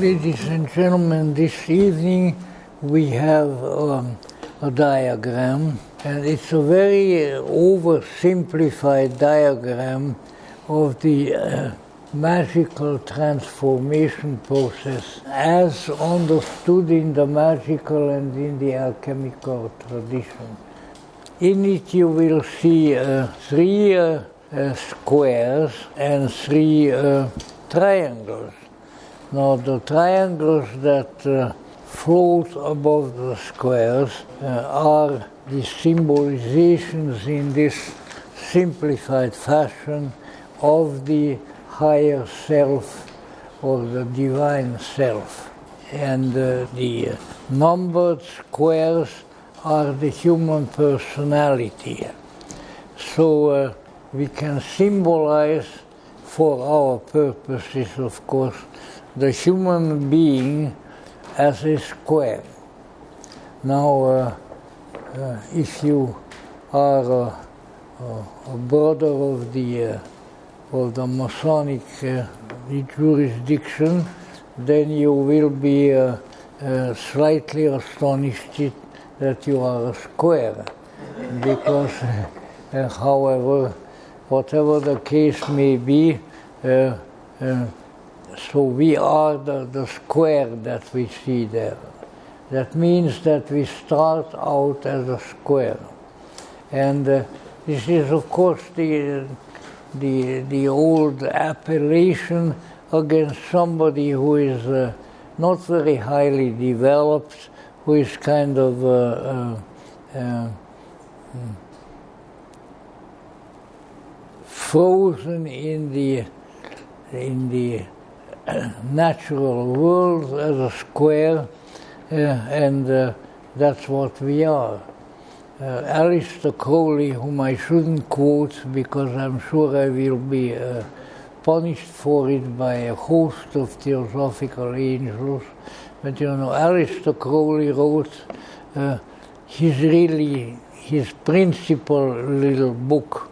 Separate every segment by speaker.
Speaker 1: Ladies and gentlemen, this evening we have a diagram, and it's a very oversimplified diagram of the magical transformation process as understood in the magical and in the alchemical tradition. In it you will see three squares and three triangles. Now the triangles that float above the squares are the symbolizations in this simplified fashion of the higher self or the divine self. And the numbered squares are the human personality. So we can symbolize, for our purposes of course, the human being as a square. Now, if you are a brother of the Masonic jurisdiction, then you will be slightly astonished that you are a square, because, however, whatever the case may be, so we are the square that we see there. That means that we start out as a square. And this is, of course, the old appellation against somebody who is not very highly developed, who is kind of frozen in the natural world as a square, and that's what we are. Aleister Crowley, whom I shouldn't quote because I'm sure I will be punished for it by a host of theosophical angels, but you know, Aleister Crowley wrote his principal little book,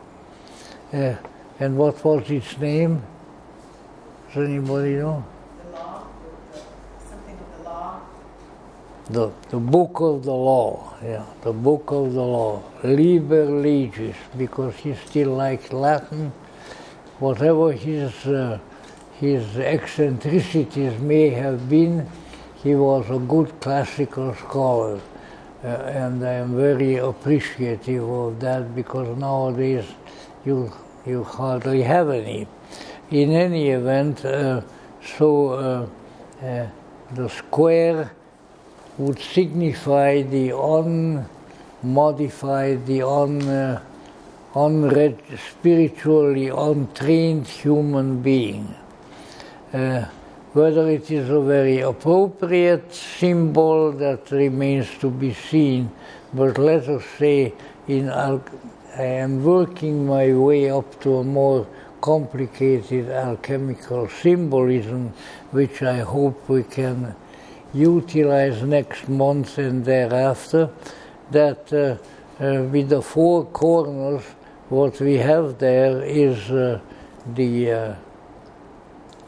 Speaker 1: and what was its name? Does anybody know?
Speaker 2: The law, something of the law.
Speaker 1: The book of the law, yeah, the book of the law, Liber Legis, because he still liked Latin. Whatever his eccentricities may have been, he was a good classical scholar, and I am very appreciative of that, because nowadays you hardly have any. In any event, the square would signify the unmodified, the spiritually untrained human being. Whether it is a very appropriate symbol, that remains to be seen, but let us say I am working my way up to a more complicated alchemical symbolism, which I hope we can utilize next month and thereafter, that with the four corners, what we have there is the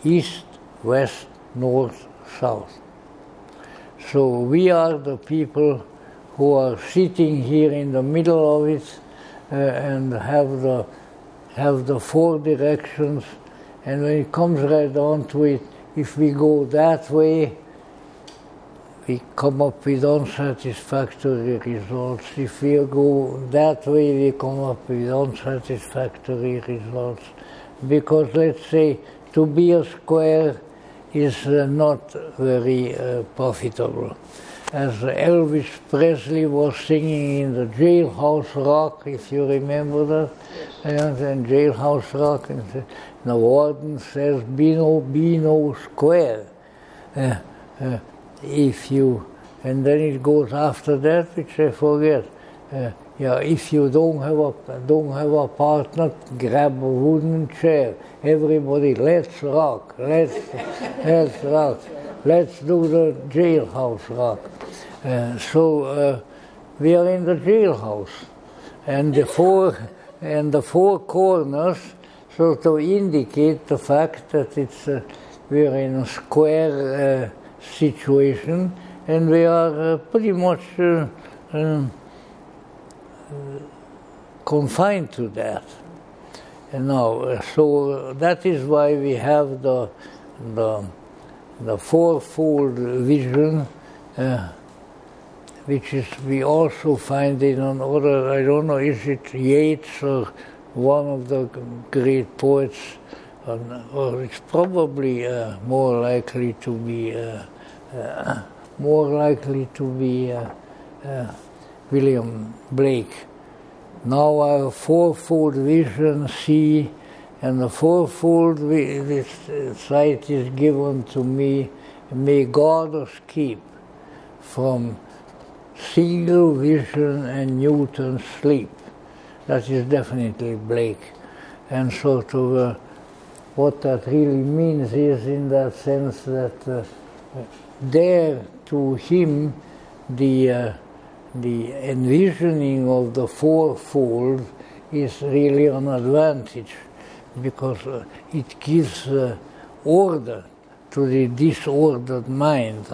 Speaker 1: east, west, north, south. So we are the people who are sitting here in the middle of it and have the four directions, and when it comes right down to it, if we go that way, we come up with unsatisfactory results. If we go that way, we come up with unsatisfactory results. Because, let's say, to be a square is not very profitable. As Elvis Presley was singing in the Jailhouse Rock, if you remember that, and Jailhouse Rock, and the warden says, be no square. If you, and then it goes after that, which I forget. If you don't have a partner, grab a wooden chair. Everybody, let's rock, let's rock. Let's do the Jailhouse Rock. So we are in the jailhouse, and the four corners sort of indicate the fact that it's we are in a square situation, and we are pretty much confined to that. And now, so that is why we have the fourfold vision, which is we also find in another. I don't know, is it Yeats or one of the great poets, or it's probably more likely to be William Blake. Now I have fourfold vision, see, and the fourfold sight is given to me. May God us keep from single vision and Newton's sleep. That is definitely Blake. And sort of what that really means is in that sense that there to him the envisioning of the fourfold is really an advantage, because it gives order to the disordered mind.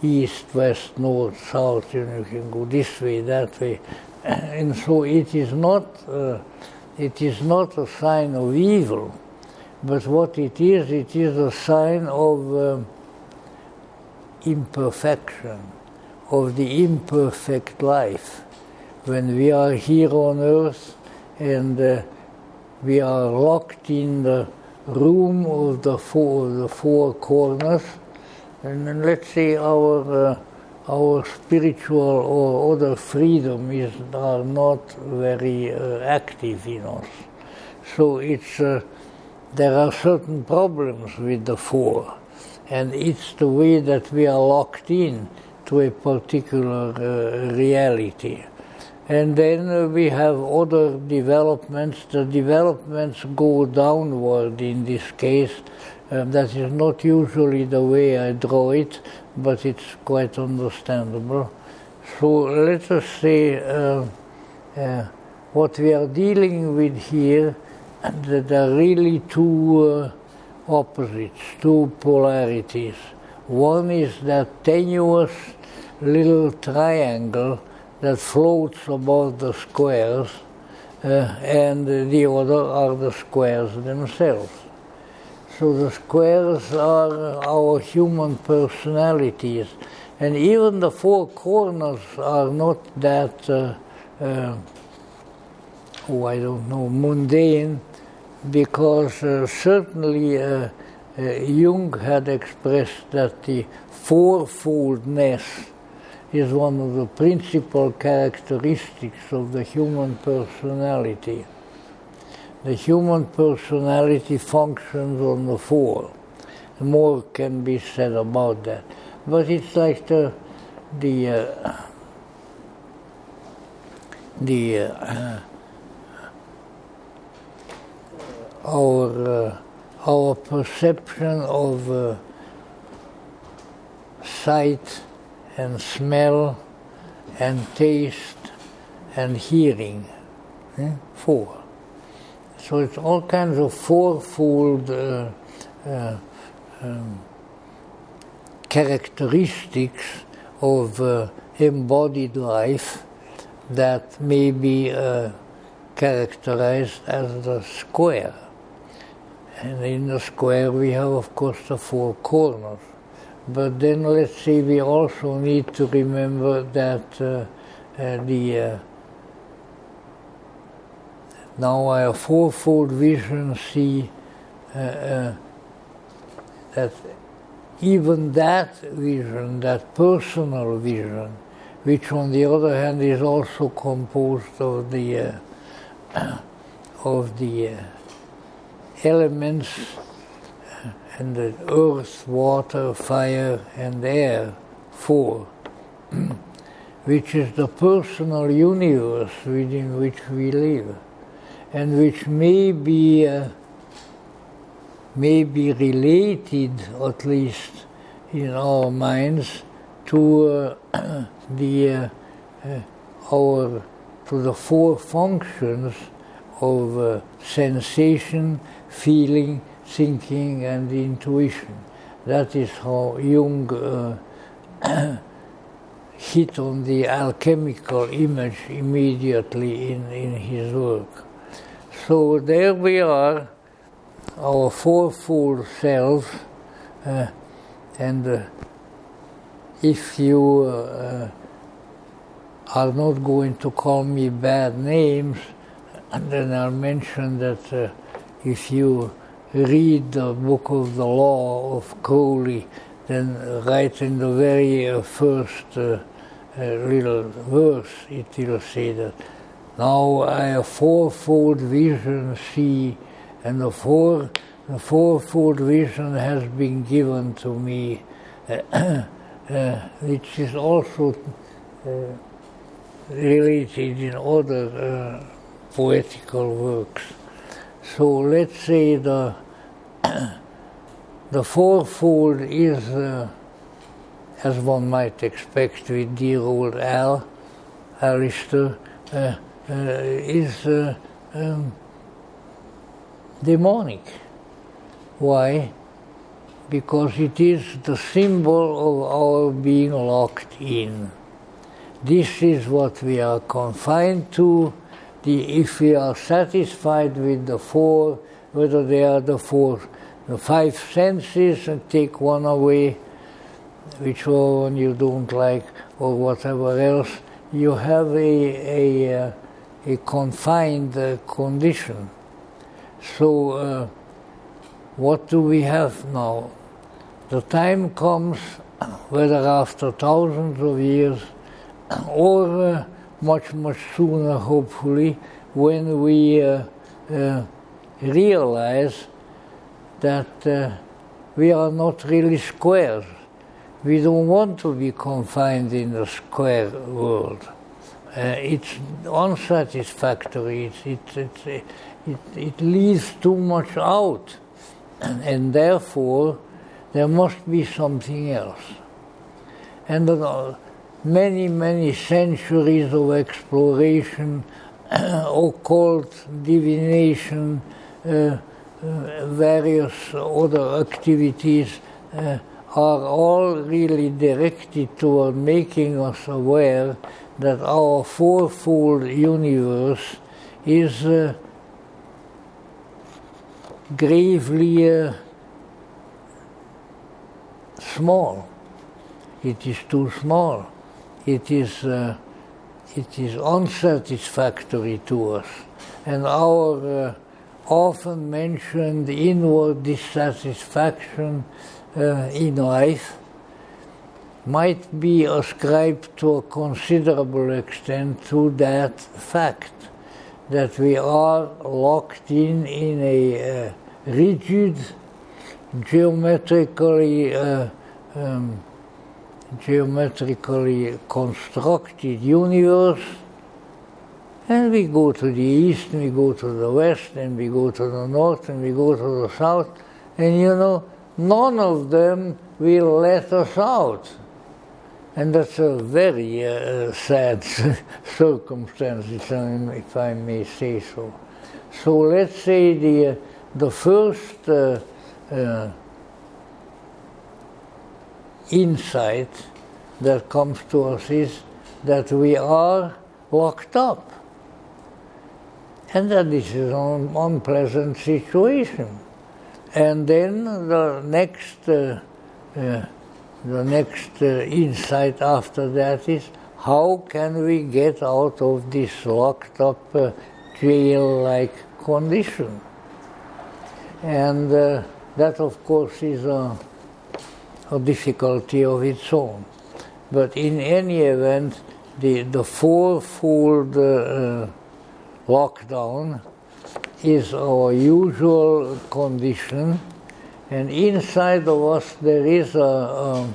Speaker 1: East, west, north, south, you can go this way, that way. And so it is not a sign of evil, but what it is a sign of imperfection, of the imperfect life. When we are here on earth and we are locked in the room of the four corners, and then let's say our spiritual or other freedom are not very active in us. So there are certain problems with the four, and it's the way that we are locked in to a particular reality. And then we have other developments. The developments go downward in this case. That is not usually the way I draw it, but it's quite understandable. So let us say what we are dealing with here, that there are really two opposites, two polarities. One is that tenuous little triangle that floats above the squares, and the other are the squares themselves. So the squares are our human personalities, and even the four corners are not that, mundane, because certainly Jung had expressed that the fourfoldness is one of the principal characteristics of the human personality. The human personality functions on the four. More can be said about that. But it's like our perception of sight and smell and taste and hearing. Four. So it's all kinds of fourfold characteristics of embodied life that may be characterized as the square. And in the square we have, of course, the four corners. But then let's say we also need to remember that now our fourfold vision see that even that vision, that personal vision, which on the other hand is also composed of the elements and the earth, water, fire, and air, four, which is the personal universe within which we live, and which may be related, at least in our minds, to the four functions of sensation, feeling, thinking and intuition. That is how Jung hit on the alchemical image immediately in his work. So there we are, our fourfold selves, and if you are not going to call me bad names, then I'll mention that if you read the Book of the Law of Crowley, then right in the very first little verse, it will say that, now I a fourfold vision see, and the fourfold vision has been given to me, which is also related in other poetical works. So let's say the fourfold is, as one might expect with dear old Alistair, is demonic. Why? Because it is the symbol of our being locked in. This is what we are confined to. If we are satisfied with the four, whether they are the five senses, and take one away, which one you don't like, or whatever else, you have a confined condition. So what do we have now? The time comes, whether after thousands of years, or much, much sooner, hopefully, when we realize that we are not really squares. We don't want to be confined in the square world. It's unsatisfactory. It leaves too much out, and therefore there must be something else. And many, many centuries of exploration, occult divination, various other activities are all really directed toward making us aware that our fourfold universe is gravely small. It is too small. It is unsatisfactory to us, and our often mentioned inward dissatisfaction in life might be ascribed to a considerable extent to that fact that we are locked in a rigid, geometrically constructed universe, and we go to the east, and we go to the west, and we go to the north, and we go to the south, and none of them will let us out. And that's a very sad circumstance, if I may say so. So let's say the first insight that comes to us is that we are locked up, and that this is an unpleasant situation. And then the next insight after that is, how can we get out of this locked up jail-like condition? And that, of course, is a difficulty of its own. But in any event, the fourfold lockdown is our usual condition, and inside of us there is a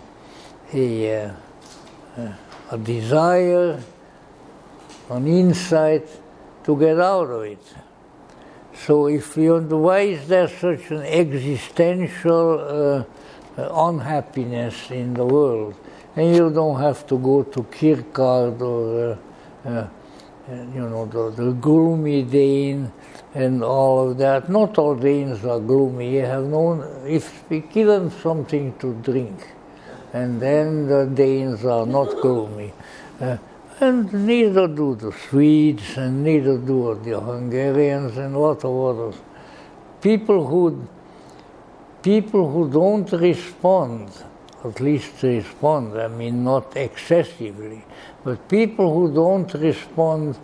Speaker 1: desire, an insight to get out of it. So why is there such an existential unhappiness in the world? And you don't have to go to Kierkegaard or the gloomy Dane and all of that. Not all Danes are gloomy. You have known, if we give them something to drink, and then the Danes are not gloomy. And neither do the Swedes, and neither do the Hungarians, and a lot of others. People who don't respond, at least respond, I mean not excessively, but people who don't respond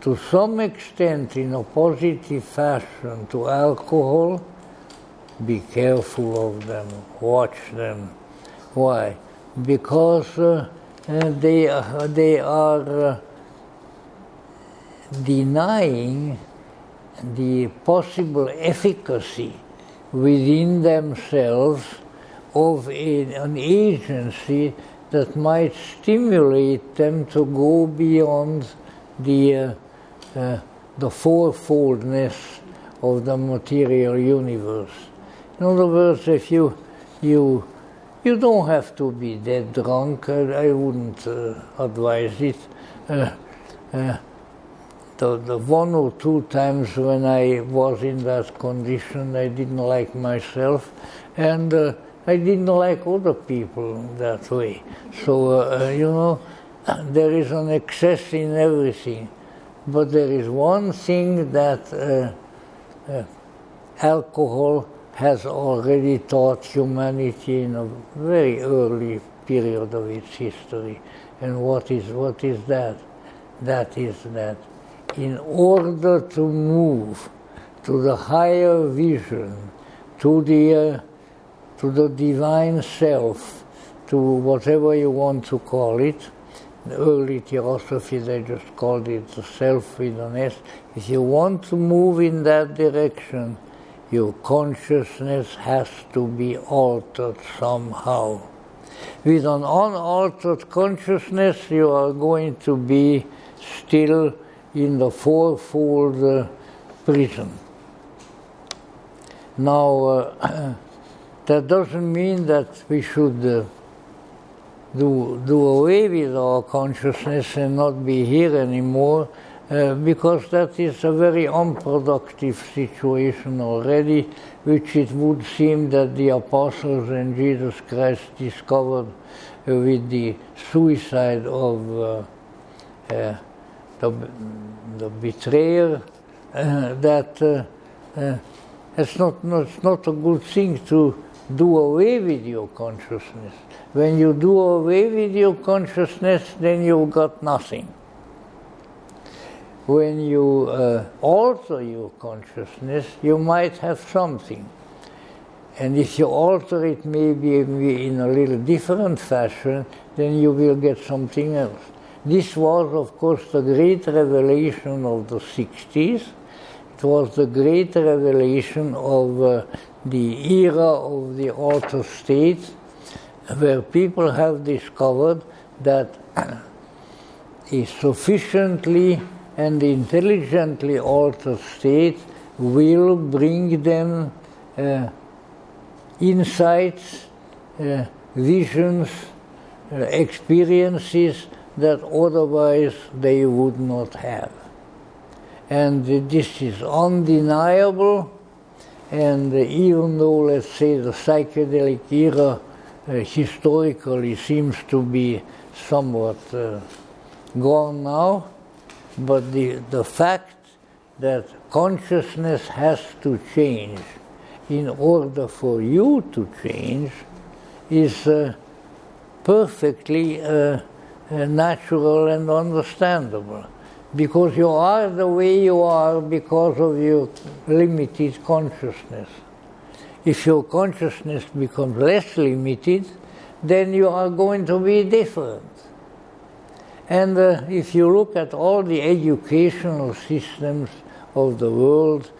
Speaker 1: to some extent in a positive fashion to alcohol, be careful of them, watch them. Why? Because they are denying the possible efficacy within themselves of an agency that might stimulate them to go beyond the fourfoldness of the material universe. In other words, if you don't have to be dead drunk. I wouldn't advise it. The one or two times when I was in that condition, I didn't like myself, and I didn't like other people that way. So, there is an excess in everything. But there is one thing that alcohol has already taught humanity in a very early period of its history. And what is that? That is that in order to move to the higher vision, to the divine self, to whatever you want to call it, in early theosophy they just called it the self with an S. If you want to move in that direction, your consciousness has to be altered somehow. With an unaltered consciousness, you are going to be still in the fourfold prison. Now, that doesn't mean that we should do away with our consciousness and not be here anymore, because that is a very unproductive situation already, which it would seem that the apostles and Jesus Christ discovered with the suicide of the betrayer, that it's not a good thing to do away with your consciousness. When you do away with your consciousness, then you've got nothing. When you alter your consciousness, you might have something. And if you alter it maybe in a little different fashion, then you will get something else. This was, of course, the great revelation of the 60s. It was the great revelation of the era of the altered state, where people have discovered that a sufficiently and intelligently altered state will bring them insights, visions, experiences that otherwise they would not have. And this is undeniable, and even though, let's say, the psychedelic era historically seems to be somewhat gone now, but the fact that consciousness has to change in order for you to change is perfectly natural and understandable, because you are the way you are because of your limited consciousness. If your consciousness becomes less limited, then you are going to be different. And if you look at all the educational systems of the world,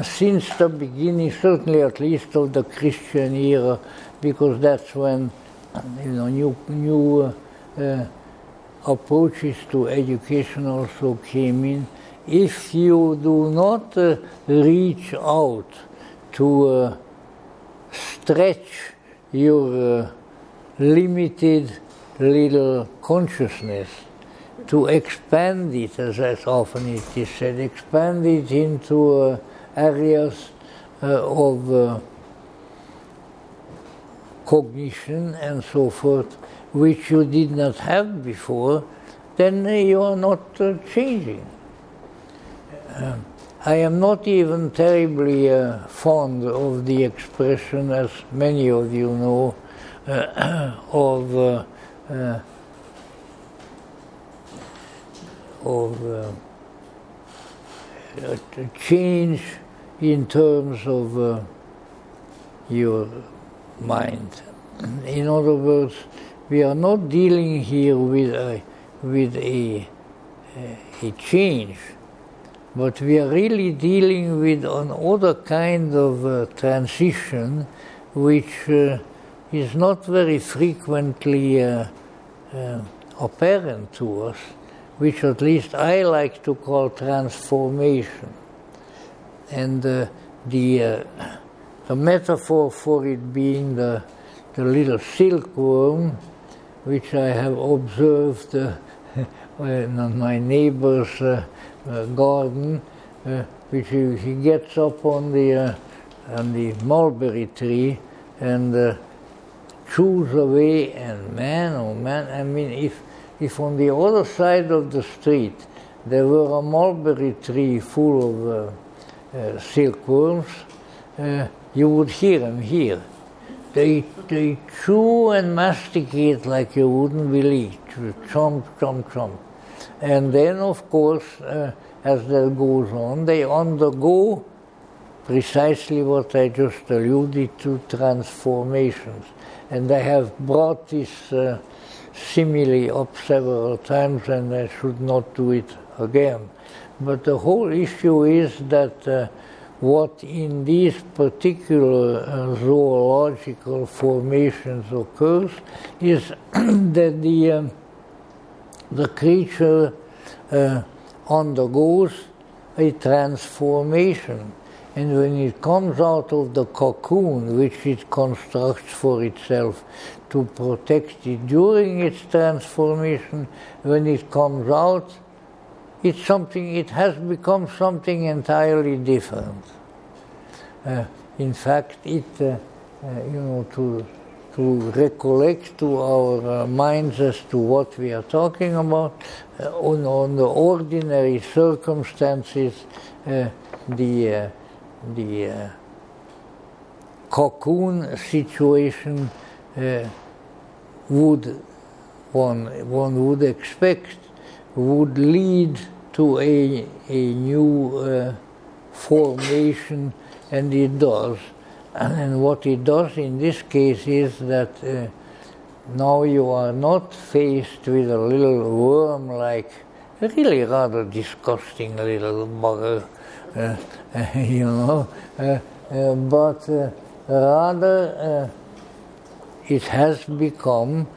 Speaker 1: since the beginning, certainly at least of the Christian era, because that's when new approaches to education also came in. If you do not reach out to stretch your limited little consciousness to expand it, as often it is said, expand it into areas of cognition and so forth, which you did not have before, then you are not changing. I am not even terribly fond of the expression, as many of you know, of change in terms of your mind. In other words, we are not dealing here with a change, but we are really dealing with another kind of transition, which is not very frequently apparent to us, which at least I like to call transformation. And the metaphor for it being the little silkworm, which I have observed in my neighbor's garden, which he gets up on the mulberry tree and chews away, and man, oh man, I mean, if on the other side of the street there were a mulberry tree full of silkworms, you would hear them here. They chew and masticate like you wouldn't believe. Chomp, chomp, chomp. And then, of course, as that goes on, they undergo precisely what I just alluded to, transformations. And I have brought this simile up several times, and I should not do it again. But the whole issue is that what in these particular zoological formations occurs is that the creature undergoes a transformation, and when it comes out of the cocoon which it constructs for itself to protect it during its transformation, when it comes out, it has become something entirely different. In fact, to recollect to our minds as to what we are talking about, on the ordinary circumstances, the cocoon situation one would expect would lead to a new formation, and it does. And what it does in this case is that now you are not faced with a little worm-like, really rather disgusting little bugger, but rather it has become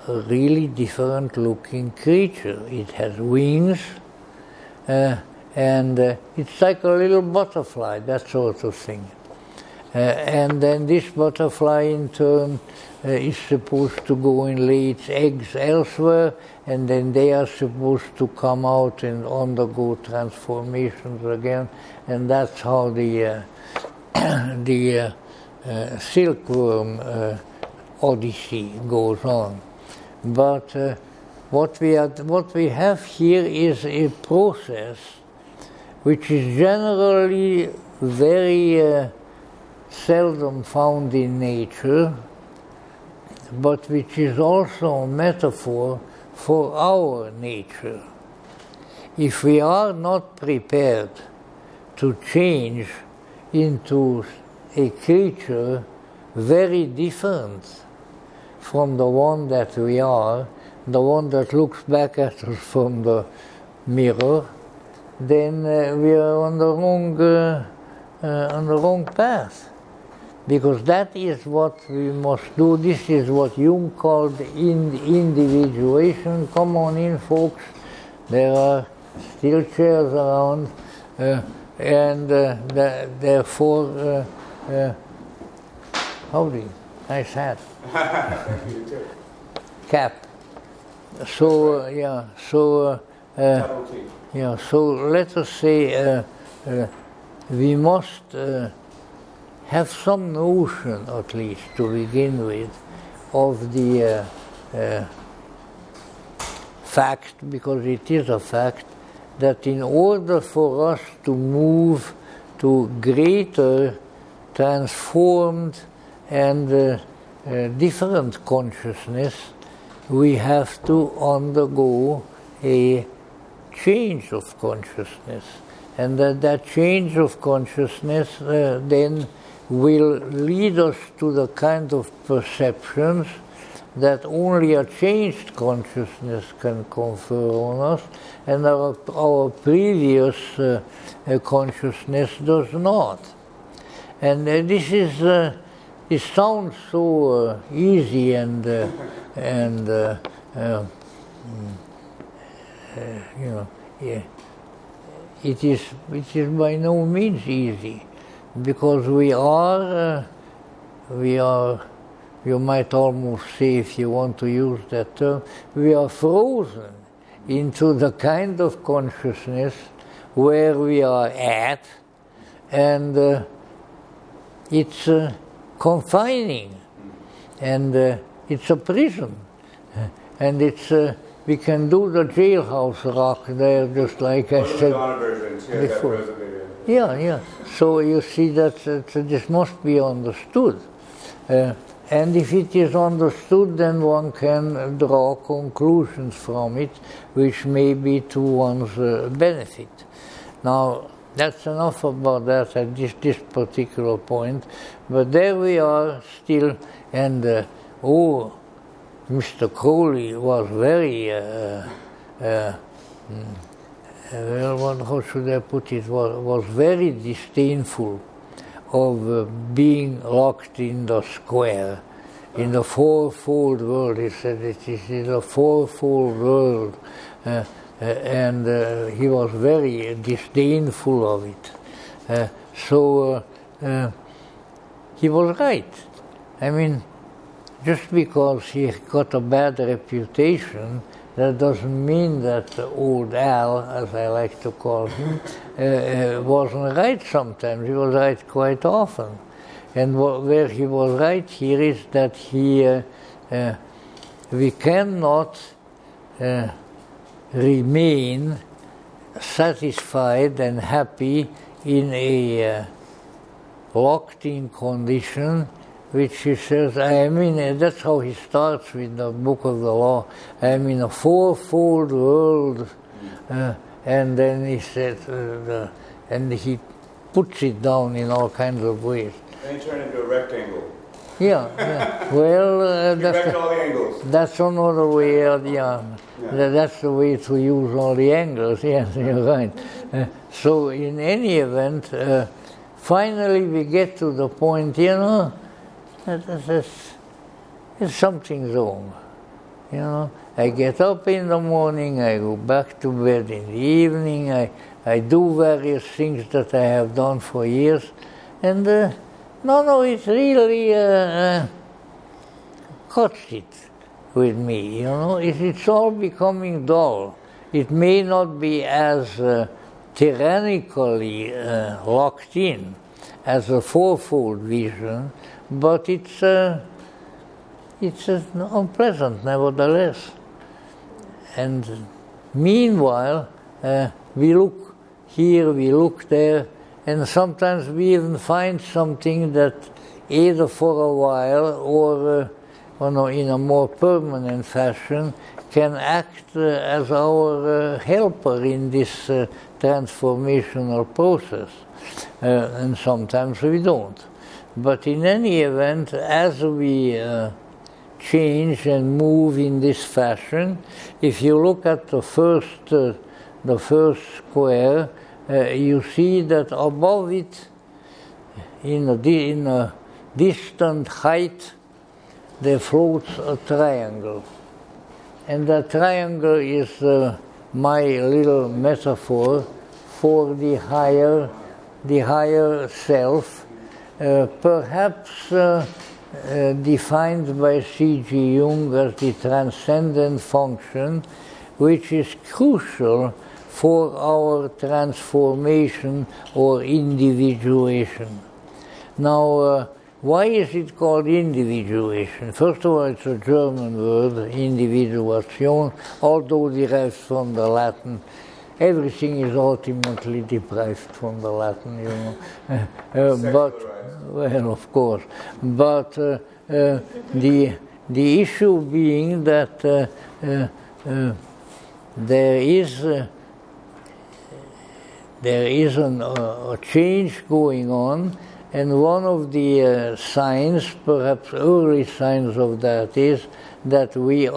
Speaker 1: a really different looking creature. It has wings, and it's like a little butterfly, that sort of thing. And then this butterfly in turn is supposed to go and lay its eggs elsewhere, and then they are supposed to come out and undergo transformations again, and that's how the silkworm odyssey goes on. But what we have here is a process which is generally very seldom found in nature, but which is also a metaphor for our nature. If we are not prepared to change into a creature very different from the one that we are, the one that looks back at us from the mirror, then we are on the wrong path. Because that is what we must do. This is what Jung called individuation. Come on in, folks. There are still chairs around, and therefore, howdy, nice hat. Cap. So yeah, so
Speaker 3: Capital T.
Speaker 1: yeah, so let us say we must have some notion, at least to begin with, of the fact, because it is a fact, that in order for us to move to greater, transformed, and different consciousness, we have to undergo a change of consciousness. And that change of consciousness then will lead us to the kind of perceptions that only a changed consciousness can confer on us, and our previous consciousness does not. And this sounds so easy and you know, yeah. It is by no means easy, because we are, you might almost say, if you want to use that term, we are frozen into the kind of consciousness where we are at, and it's confining, and it's a prison, and it's we can do the jailhouse rock there, just like I said before. Yeah. So you see that this must be understood. And if it is understood, then one can draw conclusions from it, which may be to one's benefit. Now, that's enough about that at this particular point. But there we are still, and Mr. Crowley was very, well, how should I put it, was very disdainful of being locked in the square, in the fourfold world. He said it is a fourfold world, and he was very disdainful of it. So he was right. I mean, just because he got a bad reputation, that doesn't mean that old Al, as I like to call him, wasn't right sometimes. He was right quite often. And where he was right here is that we cannot remain satisfied and happy in a locked-in condition, which he says, I mean, that's how he starts with the Book of the Law. I am in a fourfold world, and then he said, and he puts it down in all kinds of ways.
Speaker 3: And he turned into a rectangle.
Speaker 1: Yeah. Well, that's another way. That's the way to use all the angles. Yes, you're right. So in any event, finally we get to the point, there's something wrong. I get up in the morning, I go back to bed in the evening, I do various things that I have done for years, and it's really cuts it with me, It's all becoming dull. It may not be as tyrannically locked in as a fourfold vision, but it's unpleasant nevertheless. And meanwhile, we look here, we look there, and sometimes we even find something that either for a while or in a more permanent fashion can act as our helper in this transformational process. And sometimes we don't. But in any event, as we change and move in this fashion, if you look at the first square, you see that above it, in a distant height, there floats a triangle. And that triangle is my little metaphor for the higher self, perhaps defined by C.G. Jung as the transcendent function, which is crucial for our transformation or individuation. Now, why is it called individuation? First of all, it's a German word, Individuation, although derived from the Latin. Everything is ultimately derived from the Latin, you know. But, well, of course. But the issue being that there is a change going on, and one of the signs, perhaps early signs of that, is that we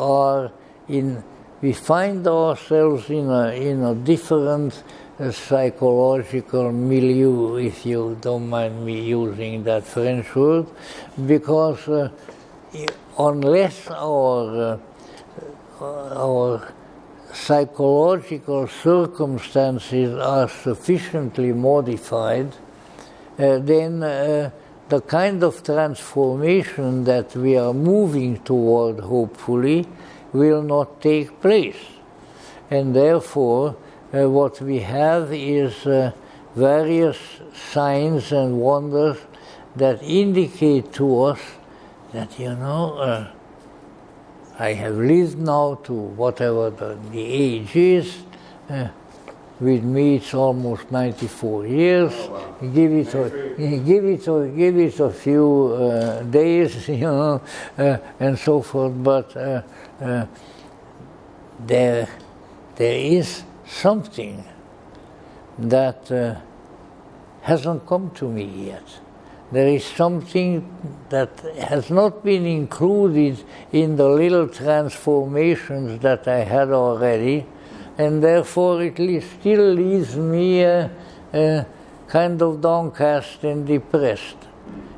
Speaker 1: find ourselves in a different psychological milieu, if you don't mind me using that French word, because unless our psychological circumstances are sufficiently modified, then the kind of transformation that we are moving toward, hopefully, will not take place. And therefore, what we have is various signs and wonders that indicate to us that, you know, I have lived now to whatever the age is. With me, it's almost 94 years.
Speaker 3: Oh, wow.
Speaker 1: Give it a few days, you know, and so forth. But there is something that hasn't come to me yet. There is something that has not been included in the little transformations that I had already, and therefore it still leaves me kind of downcast and depressed.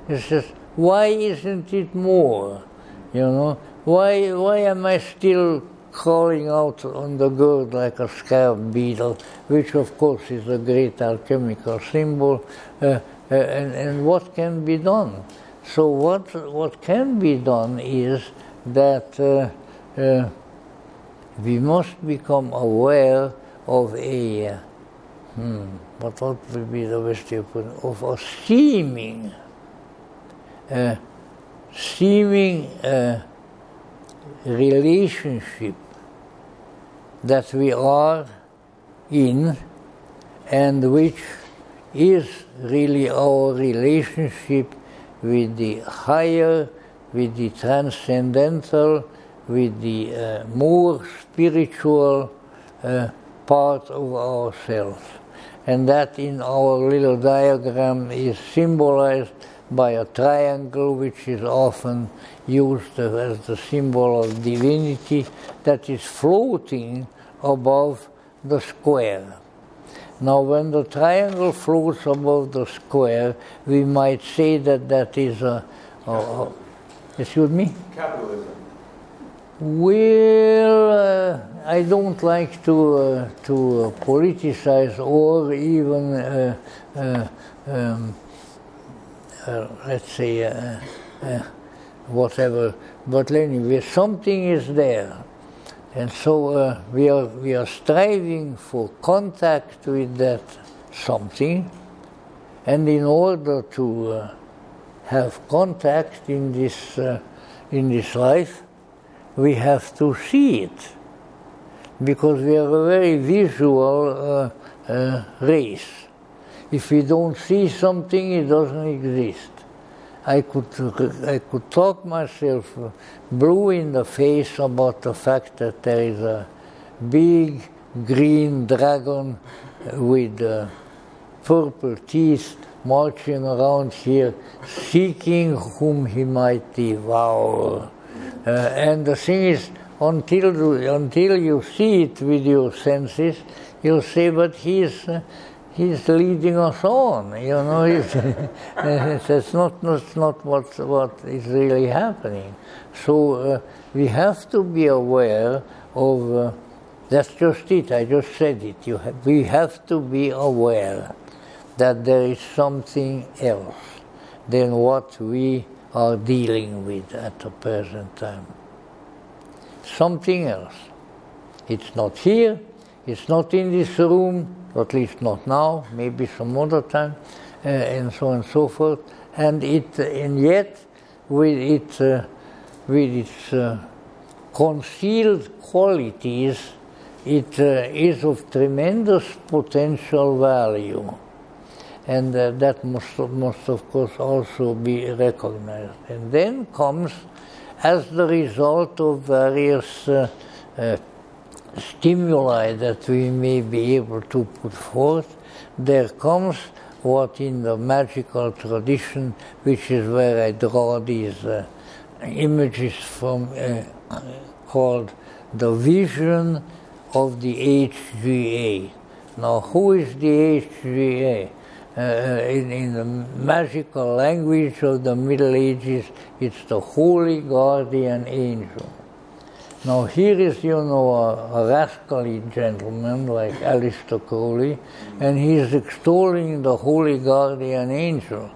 Speaker 1: It's just, why isn't it more? You know, why am I still crawling out on the gourd like a scarab beetle, which of course is a great alchemical symbol, and what can be done? So what can be done is that we must become aware of what would be the best way to put it, of a seeming relationship that we are in, and which is really our relationship with the higher, with the transcendental, with the more spiritual part of ourselves. And that in our little diagram is symbolized by a triangle, which is often used as the symbol of divinity, that is floating above the square. Now, when the triangle floats above the square, we might say that that is excuse me?
Speaker 3: Capitalism.
Speaker 1: Well, I don't like to politicize or even let's say whatever. But anyway, something is there, and so we are striving for contact with that something, and in order to have contact in this life, we have to see it, because we are a very visual race. If we don't see something, it doesn't exist. I could talk myself blue in the face about the fact that there is a big green dragon with purple teeth marching around here, seeking whom he might devour. And the thing is, until you see it with your senses, you'll say, but he's leading us on, you know. That's not what is really happening. So we have to be aware of. That's just it. I just said it. We have to be aware that there is something else than what we are dealing with at the present time. Something else. It's not here, it's not in this room, at least not now, maybe some other time, and so on and so forth. And yet, with its concealed qualities, it is of tremendous potential value. And that must of course also be recognized. And then comes, as the result of various stimuli that we may be able to put forth, there comes what in the magical tradition, which is where I draw these images from, called the vision of the HGA. Now, who is the HGA? In the magical language of the Middle Ages, it's the Holy Guardian Angel. Now here is, a rascally gentleman like Aleister Crowley, and he's extolling the Holy Guardian Angel.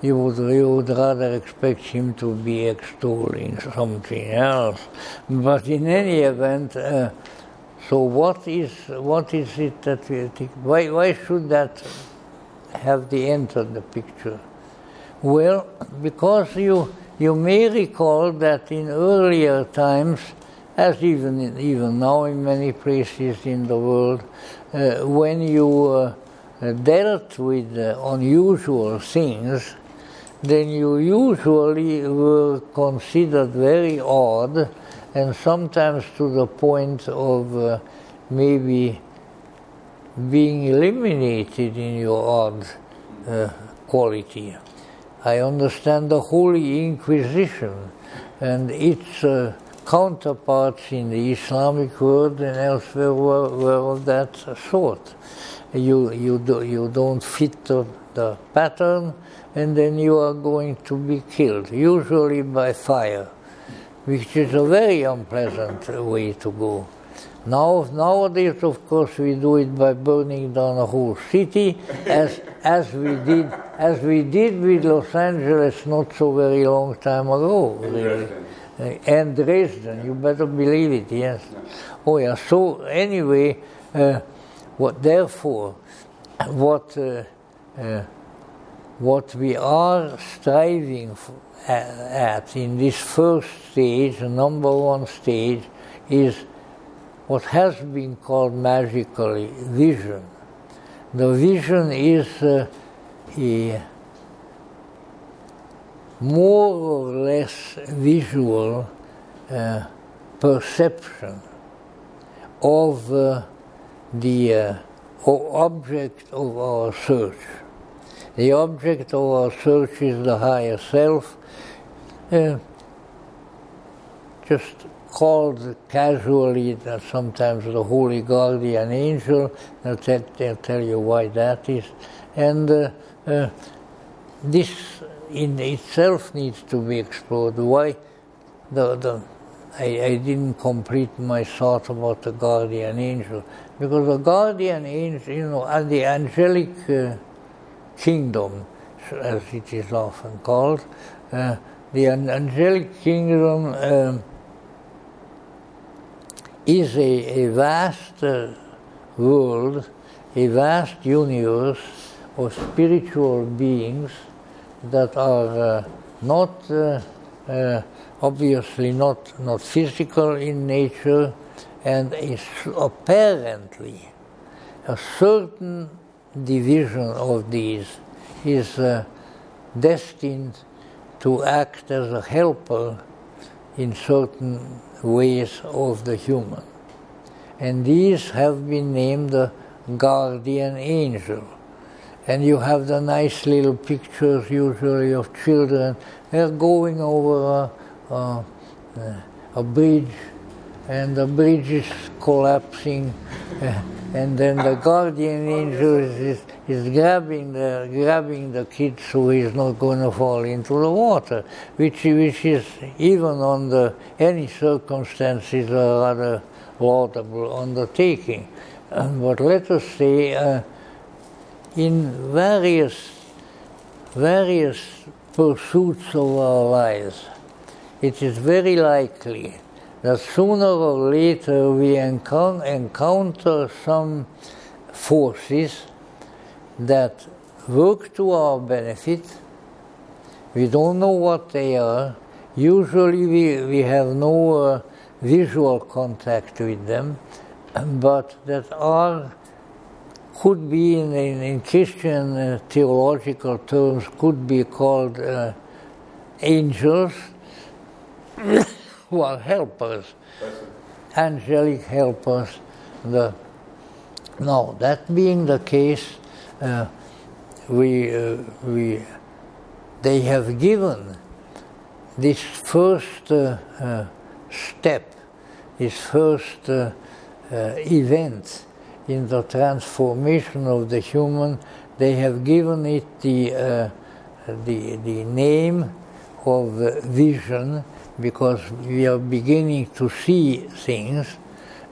Speaker 1: You would rather expect him to be extolling something else. But in any event, so what is it that we think? Why should that have entered the picture? Well, because you may recall that in earlier times, as even now in many places in the world, when you dealt with unusual things, then you usually were considered very odd, and sometimes to the point of maybe being eliminated in your odd quality. I understand the Holy Inquisition and its counterparts in the Islamic world and elsewhere were of that sort. You don't fit the pattern, and then you are going to be killed, usually by fire, which is a very unpleasant way to go. Nowadays, of course, we do it by burning down a whole city, as we did with Los Angeles not so very long time ago, really. And Dresden, you better believe it, yes. Oh yeah. So anyway, what we are striving at in this first stage, the number one stage, is what has been called magically vision. The vision is a more or less visual perception of the object of our search. The object of our search is the higher self, just called casually sometimes the Holy Guardian Angel. They'll tell you why that is. And this in itself needs to be explored. Why I didn't complete my thought about the guardian angel, because the guardian angel, and the angelic kingdom, as it is often called, the angelic kingdom is a vast world, a vast universe of spiritual beings that are obviously not physical in nature, and is apparently a certain division of these is destined to act as a helper in certain ways of the human. And these have been named the guardian angel. And you have the nice little pictures usually of children. They're going over a bridge, and the bridge is collapsing, and then the guardian angel is grabbing the kid so he's not going to fall into the water, which is even under any circumstances a rather laudable undertaking. But let us say, in various pursuits of our lives, it is very likely that sooner or later we encounter some forces that work to our benefit. We don't know what they are. Usually we have no visual contact with them, but that could be in Christian theological terms, could be called angels who are helpers, angelic helpers. Now, that being the case, they have given this first step, this first event in the transformation of the human. They have given it the name of vision, because we are beginning to see things,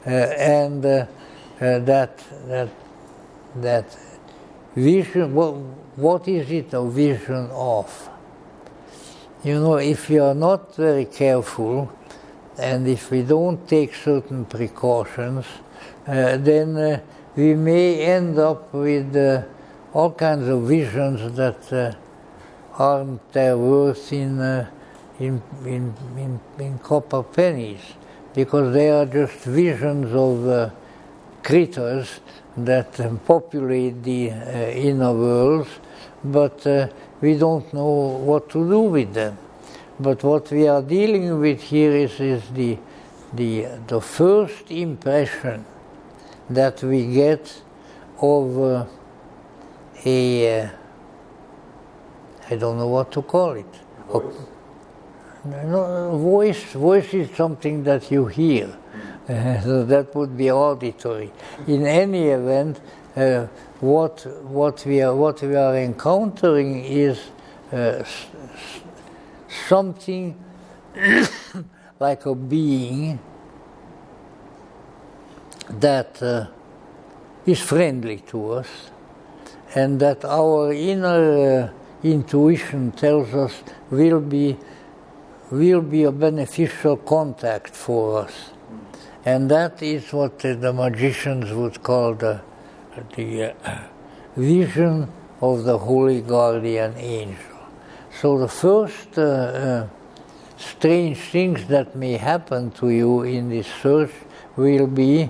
Speaker 1: and that vision. What is it a vision of? You know, if we are not very careful, and if we don't take certain precautions, then we may end up with all kinds of visions that aren't their worth in copper pennies, because they are just visions of critters that populate the inner worlds, but we don't know what to do with them. But what we are dealing with here is the first impression that we get of I don't know what to call it. No, voice is something that you hear. So that would be auditory. In any event, what we are encountering is something like a being that is friendly to us, and that our inner intuition tells us will be a beneficial contact for us. And that is what the magicians would call the vision of the holy guardian angel. So the first strange things that may happen to you in this search will be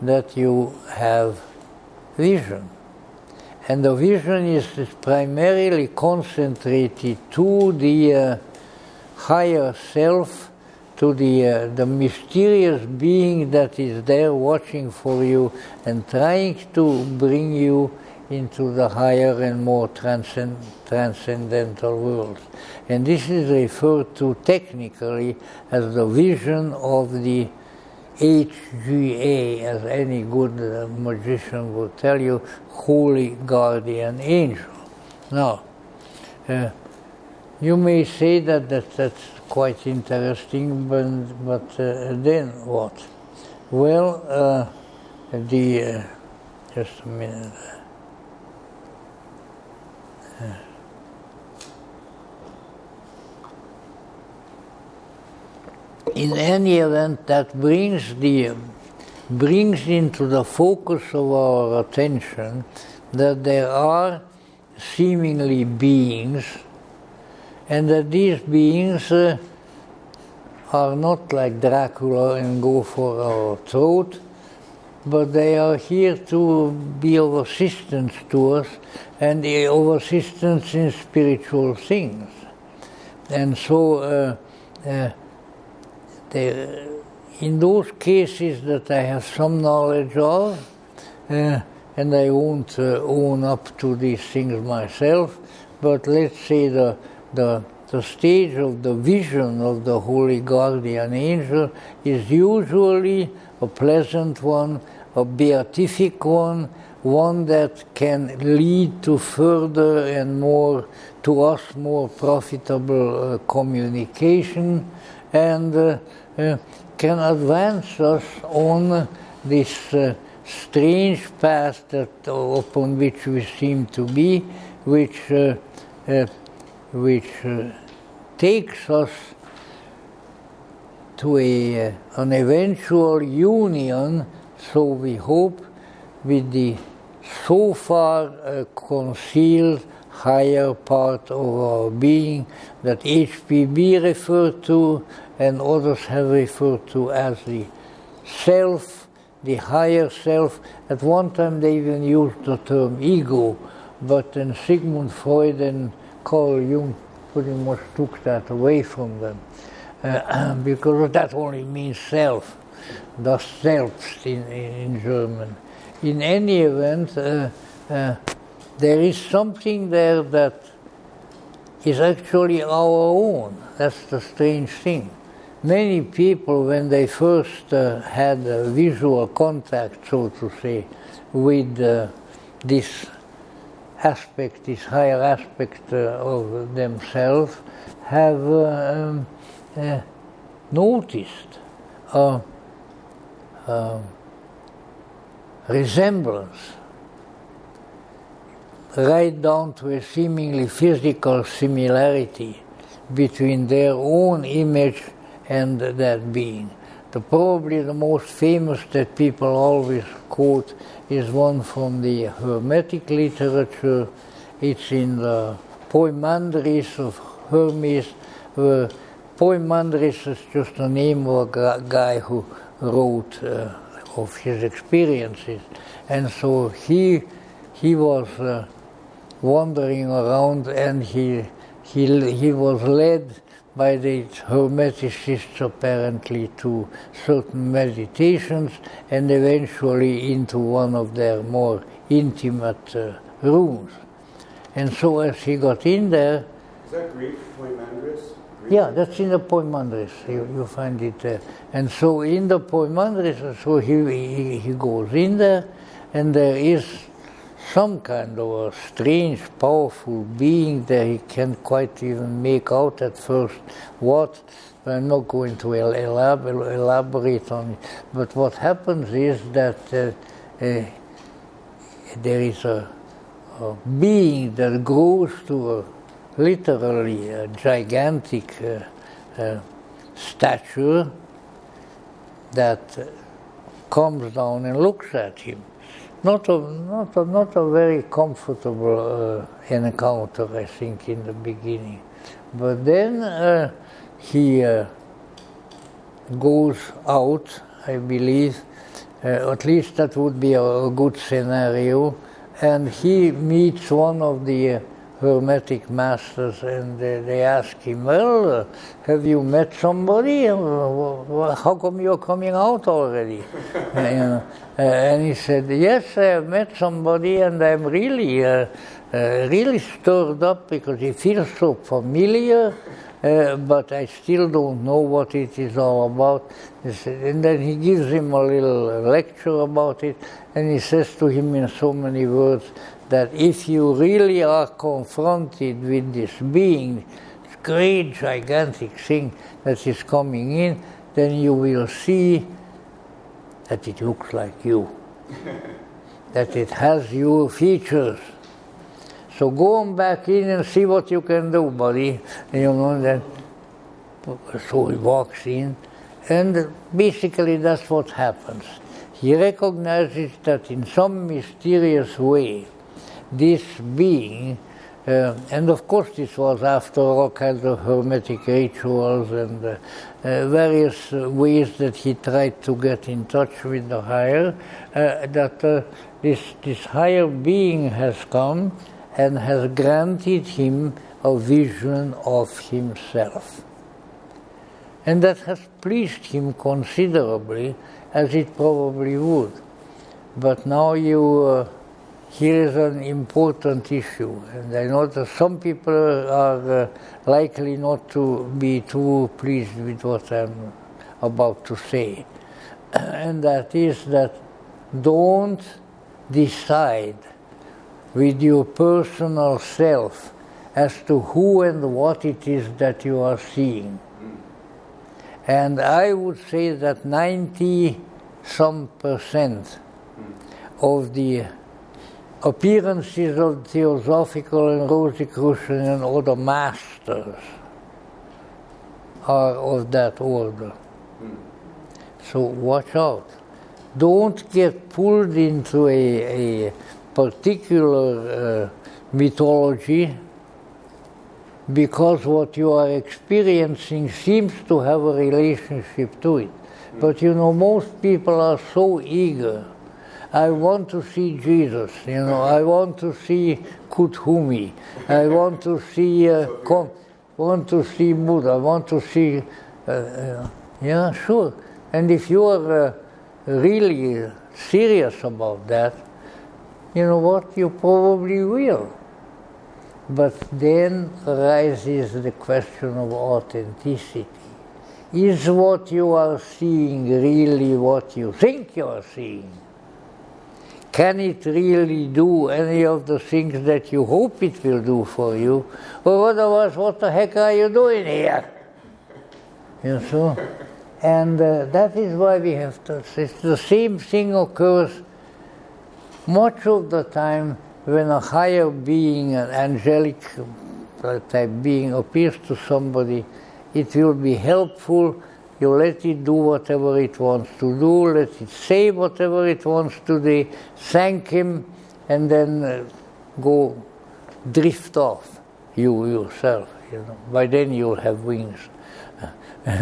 Speaker 1: that you have vision. And the vision is primarily concentrated to the higher self, to the mysterious being that is there watching for you and trying to bring you into the higher and more transcendental worlds. And this is referred to technically as the vision of the HGA, as any good magician will tell you, Holy Guardian Angel. Now, you may say that that's quite interesting, but then what? Well, just a minute. In any event, that brings into the focus of our attention that there are seemingly beings, and that these beings are not like Dracula and go for our throat, but they are here to be of assistance to us, and of assistance in spiritual things. And so in those cases that I have some knowledge of, and I won't own up to these things myself, but let's say the stage of the vision of the Holy Guardian Angel is usually a pleasant one, a beatific one that can lead to further and more, to us, more profitable communication, and can advance us on this strange path upon which we seem to be, which which takes us to an eventual union, so we hope, with the so far concealed higher part of our being that HPB referred to and others have referred to as the self, the higher self. At one time they even used the term ego, but then Sigmund Freud and Carl Jung pretty much took that away from them. Because that only means self, das Selbst in German. In any event, there is something there that is actually our own. That's the strange thing. Many people, when they first had visual contact, so to say, with this aspect, this higher aspect of themselves, have noticed a resemblance, right down to a seemingly physical similarity between their own image and that being. Probably the most famous that people always quote is one from the Hermetic literature. It's in the Poimandris of Hermes, where Poimandris is just the name of a guy who wrote of his experiences. And so he was wandering around, and he was led by the Hermeticists apparently to certain meditations and eventually into one of their more intimate rooms. And so as he got in there...
Speaker 3: Is that Greek, Poimandris?
Speaker 1: Yeah, that's in the Poimandris. You find it there. And so in the Poimandris, so he goes in there, and there is some kind of a strange, powerful being there. He can't quite even make out at first what. I'm not going to elaborate on it. But what happens is that there is a being that grows to literally a gigantic stature that comes down and looks at him. Not a very comfortable encounter, I think, in the beginning. But then he goes out, I believe, at least that would be a good scenario, and he meets one of the Hermetic masters, and they ask him, well, have you met somebody? How come you're coming out already? And he said, yes, I have met somebody, and I'm really stirred up because he feels so familiar, but I still don't know what it is all about. And then he gives him a little lecture about it, and he says to him in so many words that if you really are confronted with this being, this great gigantic thing that is coming in, then you will see that it looks like you, that it has your features. So go on back in and see what you can do, buddy. You know that. So he walks in, and basically that's what happens. He recognizes that in some mysterious way, this being, and of course this was after all kinds of Hermetic rituals and various ways that he tried to get in touch with the higher, that this higher being has come and has granted him a vision of himself. And that has pleased him considerably, as it probably would. But now here is an important issue, and I know that some people are likely not to be too pleased with what I'm about to say. And that is that don't decide with your personal self as to who and what it is that you are seeing. And I would say that 90% of the appearances of Theosophical and Rosicrucian and other masters are of that order. So watch out. Don't get pulled into a particular mythology because what you are experiencing seems to have a relationship to it. But you know, most people are so eager. I want to see Jesus, you know, I want to see Kuthumi, I want to see Buddha, I want to see, yeah, sure. And if you are really serious about that, you know what, you probably will. But then arises the question of authenticity. Is what you are seeing really what you think you are seeing? Can it really do any of the things that you hope it will do for you? Or otherwise, what the heck are you doing here? You know? And that is why we have to, it's the same thing occurs much of the time when a higher being, an angelic type being appears to somebody. It will be helpful. You let it do whatever it wants to do, let it say whatever it wants to do, thank him, and then go drift off, yourself. You know. By then you'll have wings,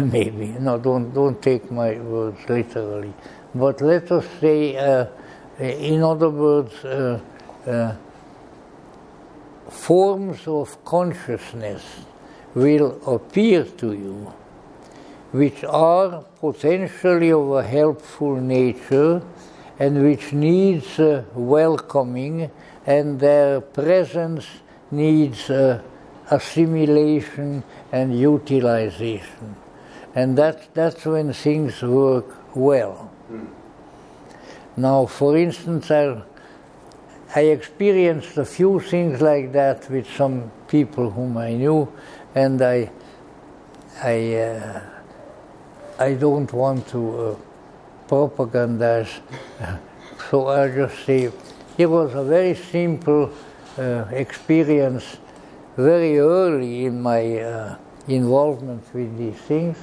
Speaker 1: maybe. No, don't take my words literally. But let us say, in other words, forms of consciousness will appear to you which are potentially of a helpful nature and which needs welcoming, and their presence needs assimilation and utilization. And that's when things work well. Now, for instance, I experienced a few things like that with some people whom I knew, and I don't want to propagandize, so I'll just say it was a very simple experience very early in my involvement with these things,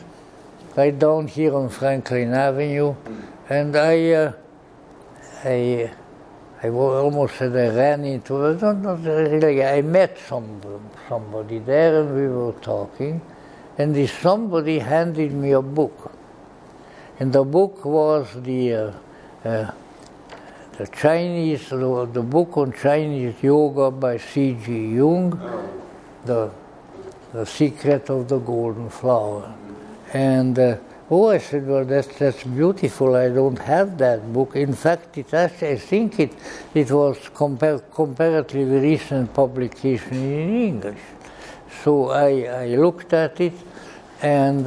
Speaker 1: right down here on Franklin Avenue, and I almost said I ran into it. Not really. I met somebody there, and we were talking. And this somebody handed me a book. And the book was the Chinese, the book on Chinese yoga by C.G. Jung, the Secret of the Golden Flower. And I said, well, that's beautiful. I don't have that book. In fact, I think it was comparatively recent publication in English. So I looked at it, and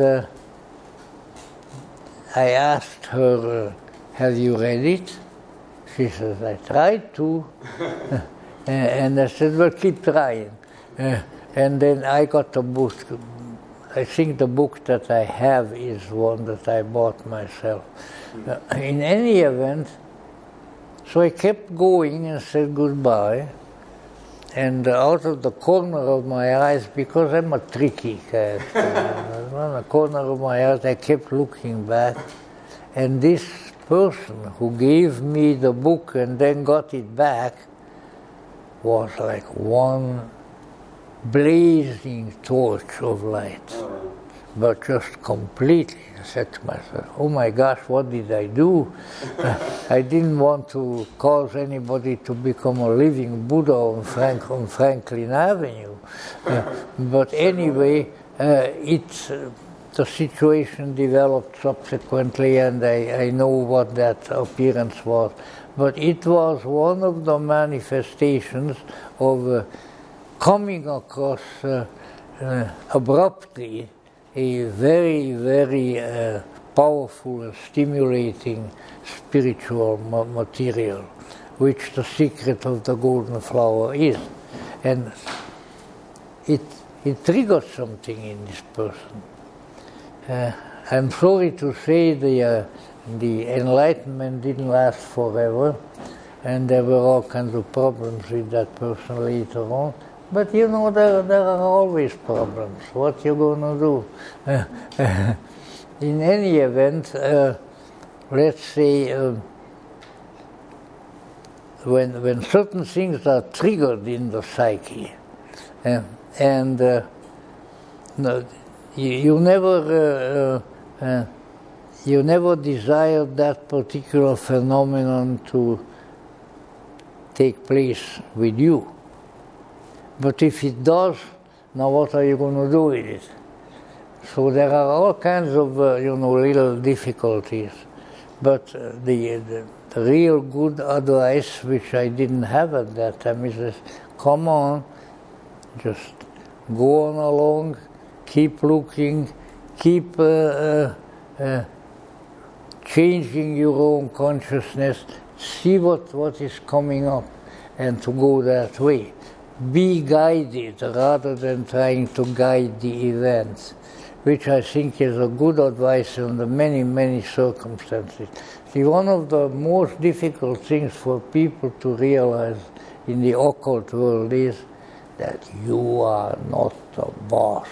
Speaker 1: I asked her, have you read it? She says, I tried to. And I said, well, keep trying. And then I got a book. I think the book that I have is one that I bought myself. In any event, so I kept going and said goodbye. And out of the corner of my eyes, because I'm a tricky cat, on the corner of my eyes, I kept looking back. And this person who gave me the book and then got it back was like one blazing torch of light, but just completely. I said to myself, oh my gosh, what did I do? I didn't want to cause anybody to become a living Buddha on Franklin Avenue. But anyway, the situation developed subsequently, and I know what that appearance was. But it was one of the manifestations of coming across abruptly a very, very powerful and stimulating spiritual material, which the Secret of the Golden Flower is. And it triggered something in this person. I'm sorry to say the enlightenment didn't last forever, and there were all kinds of problems with that person later on. But you know, there are always problems. What you gonna do? In any event, let's say when certain things are triggered in the psyche, and no, you never desired that particular phenomenon to take place with you. But if it does, now what are you going to do with it? So there are all kinds of little difficulties. But the real good advice, which I didn't have at that time, is this: come on, just go on along, keep looking, keep changing your own consciousness, see what is coming up, and to go that way. Be guided rather than trying to guide the events, which I think is a good advice under many, many circumstances. See, one of the most difficult things for people to realize in the occult world is that you are not the boss.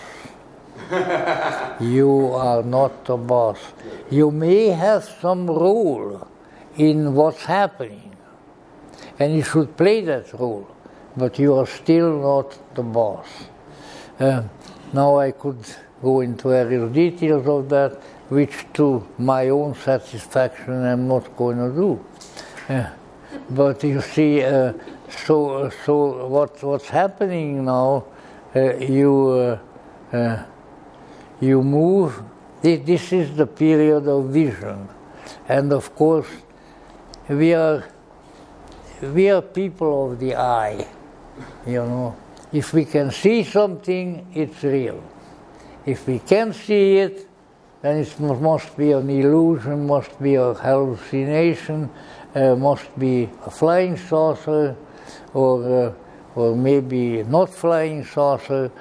Speaker 1: You are not the boss. You may have some role in what's happening, and you should play that role, but you are still not the boss. Now I could go into various details of that, which to my own satisfaction I'm not going to do. But you see, so what's happening now, you move, this is the period of vision. And of course, we are people of the eye, you know. If we can see something, it's real. If we can't see it, then it must be an illusion, must be a hallucination, must be a flying saucer, or maybe not flying saucer.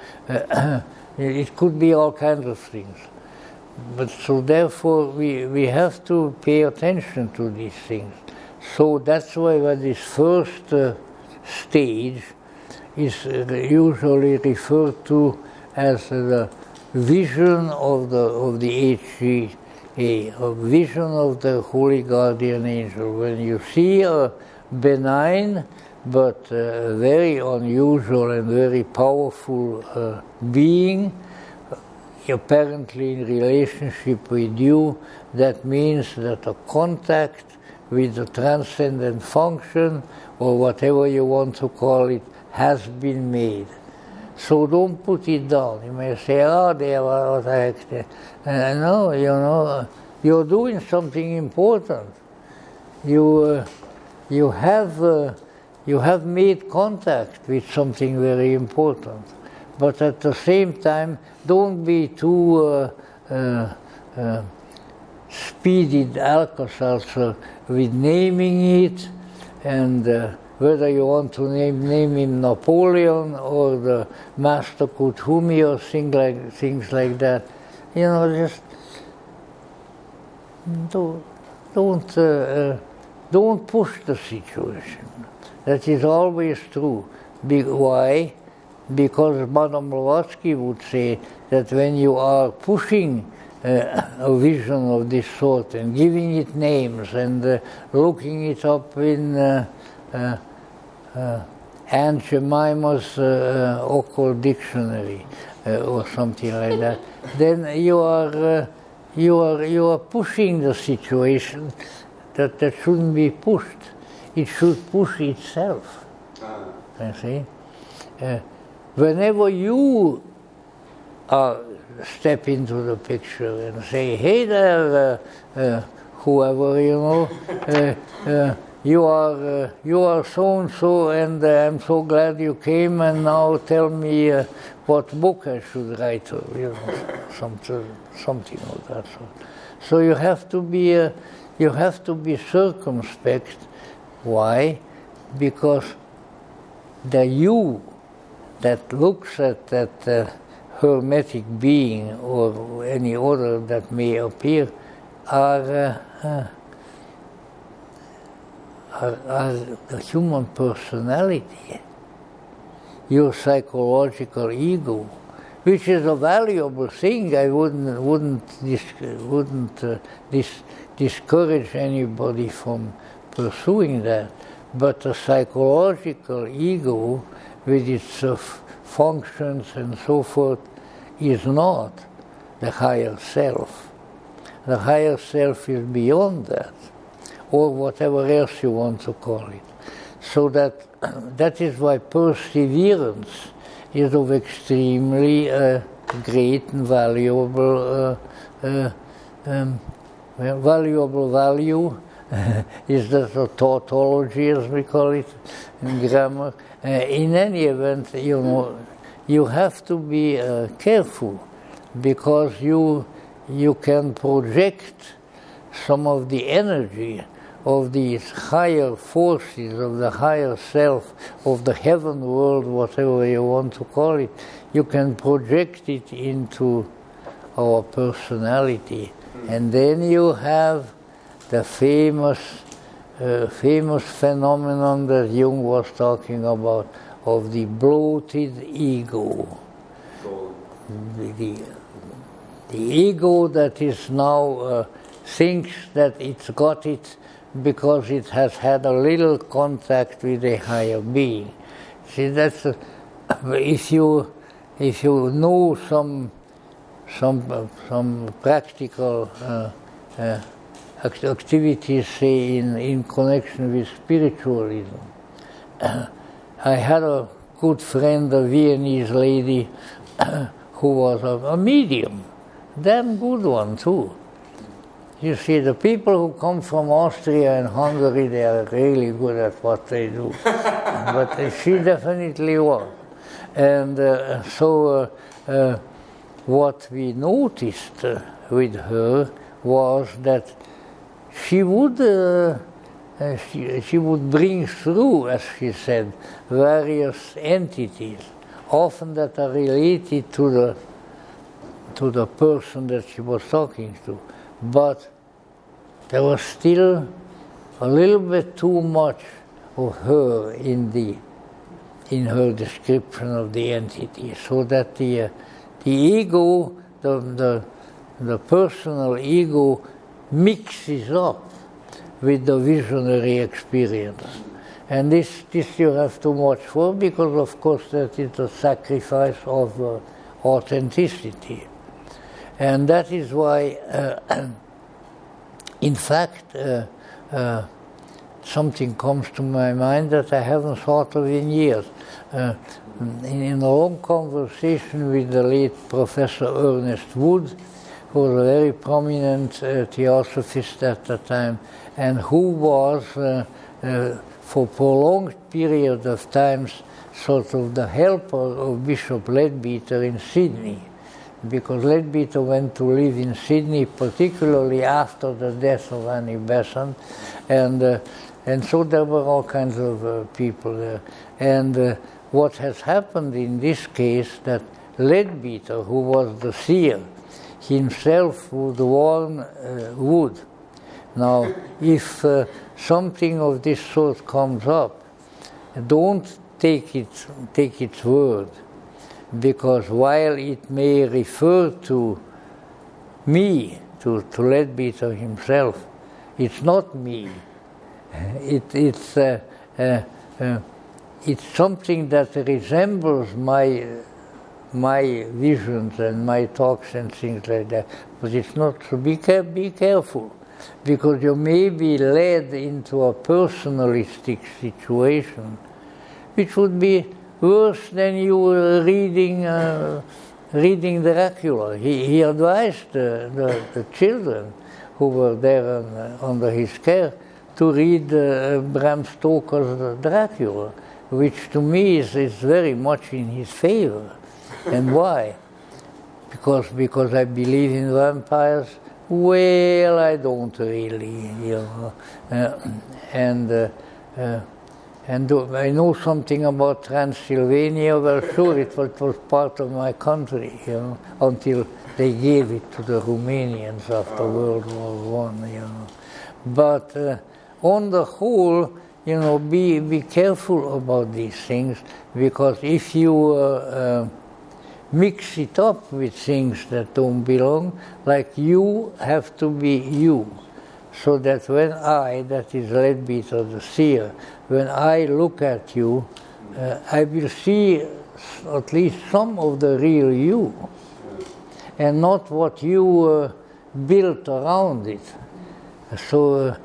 Speaker 1: It could be all kinds of things. But so therefore we have to pay attention to these things. So that's why this first stage is usually referred to as the vision of the HGA, a vision of the Holy Guardian Angel. When you see a benign but very unusual and very powerful being, apparently in relationship with you, that means that a contact with the transcendent function, or whatever you want to call it, has been made. So don't put it down. You may say, oh, they were attacked. No, you know, you're doing something important. You have made contact with something very important. But at the same time, don't be too speeded Alka-Seltzer with naming it, and whether you want to name him Napoleon or the Master Kuthumi or things like that. You know, just don't push the situation. That is always true. Why? Because Madame Blavatsky would say that when you are pushing a vision of this sort and giving it names and looking it up in Aunt Jemima's occult dictionary or something like that, then you are pushing the situation that shouldn't be pushed. It should push itself. You see? Whenever you step into the picture and say, hey there, whoever, you know, you are so-and-so, and I'm so glad you came, and now tell me what book I should write, or, you know, something of that sort. So you have to be circumspect. Why? Because the you that looks at that hermetic being or any other that may appear are are the human personality, your psychological ego, which is a valuable thing. I wouldn't discourage anybody from pursuing that. But the psychological ego, with its functions and so forth, is not the higher self. The higher self is beyond that, or whatever else you want to call it. So that is why perseverance is of extremely great and valuable value. Is that a tautology, as we call it in grammar? In any event, you have to be careful, because you can project some of the energy of these higher forces, of the higher self, of the heaven world, whatever you want to call it. You can project it into our personality, and then you have the famous phenomenon that Jung was talking about, of the bloated ego. The ego that is now thinks that it's got it because it has had a little contact with a higher being. See, that's if you know some practical activities, say in connection with spiritualism. I had a good friend, a Viennese lady, who was a medium, damn good one too. You see, the people who come from Austria and Hungary, they are really good at what they do. But she definitely was. And so what we noticed with her was that she would bring through, as she said, various entities, often that are related to the person that she was talking to. But there was still a little bit too much of her in her description of the entity, so that the ego, the personal ego, mixes up with the visionary experience. And this you have to watch for, because of course that is a sacrifice of authenticity. And that is why, in fact, something comes to my mind that I haven't thought of in years. In a long conversation with the late Professor Ernest Wood, who was a very prominent theosophist at the time, and who was, for prolonged period of times, sort of the helper of Bishop Leadbeater in Sydney, because Leadbeater went to live in Sydney, particularly after the death of Annie Besant, and so there were all kinds of people there. And what has happened in this case, that Leadbeater, who was the seer, himself would warn Wood. Now, if something of this sort comes up, don't take its word, because while it may refer to me, to Leadbeater himself, it's not me. It's something that resembles my visions and my talks and things like that, but it's not. So be careful, because you may be led into a personalistic situation, which would be worse than you were reading Dracula. He advised the children who were there under his care to read Bram Stoker's Dracula, which to me is very much in his favor. And why? Because I believe in vampires? Well, I don't really, and I know something about Transylvania. Well, sure, it was part of my country, until they gave it to the Romanians after World War I, But on the whole, be careful about these things, because if you mix it up with things that don't belong, like you have to be you. So that when that is Leadbeater the seer, when I look at you, I will see at least some of the real you, and not what you built around it. So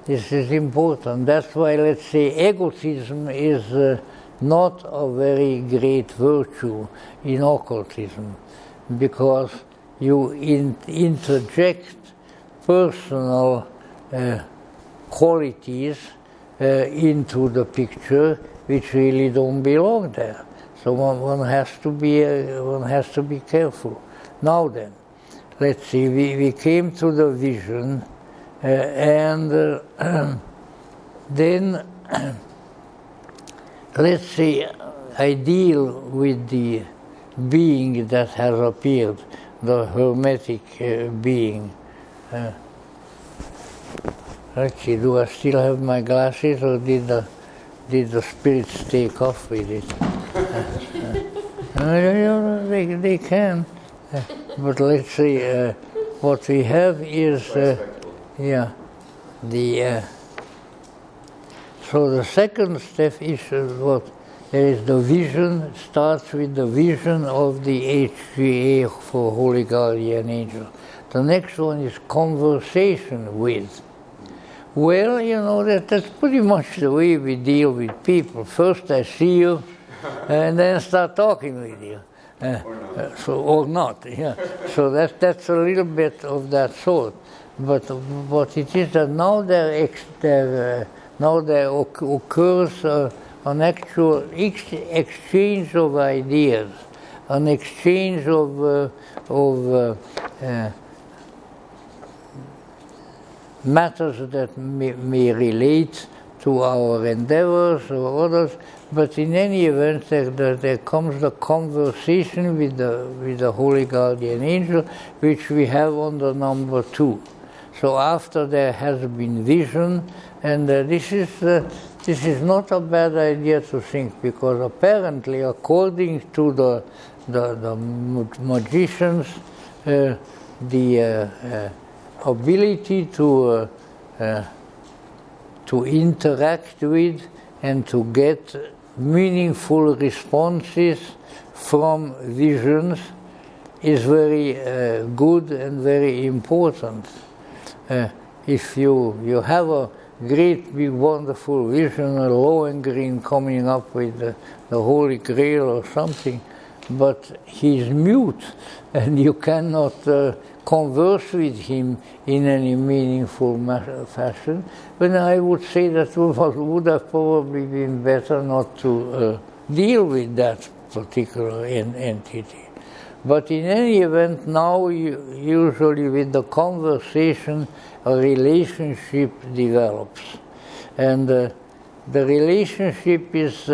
Speaker 1: this is important. That's why, let's say, egotism is not a very great virtue in occultism, because you interject personal qualities into the picture which really don't belong there. So one has to be careful. Now then, let's see. We came to the vision, and then let's say I deal with the being that has appeared, the hermetic being. Let's see, do I still have my glasses, or did the spirits take off with it? They can. But let's see, what we have is, so the second step is what? There is the vision, starts with the vision of the HGA for Holy Guardian Angel. The next one is conversation with. Well, that's pretty much the way we deal with people. First I see you, and then start talking with you. Or not, yeah. So that's a little bit of that sort. But it is that now there occurs an actual exchange of ideas, an exchange of matters that may relate to our endeavors or others, but in any event there comes the conversation with the Holy Guardian Angel, which we have on the number 2. So after there has been vision, and this is not a bad idea to think, because apparently, according to the magicians, the ability to interact with and to get meaningful responses from visions is very good and very important. If you have a great, big, wonderful vision, a Lohengrin coming up with the Holy Grail or something, but he's mute and you cannot converse with him in any meaningful fashion, then I would say that would have probably been better not to deal with that particular entity. But in any event, now usually with the conversation, a relationship develops. And the relationship is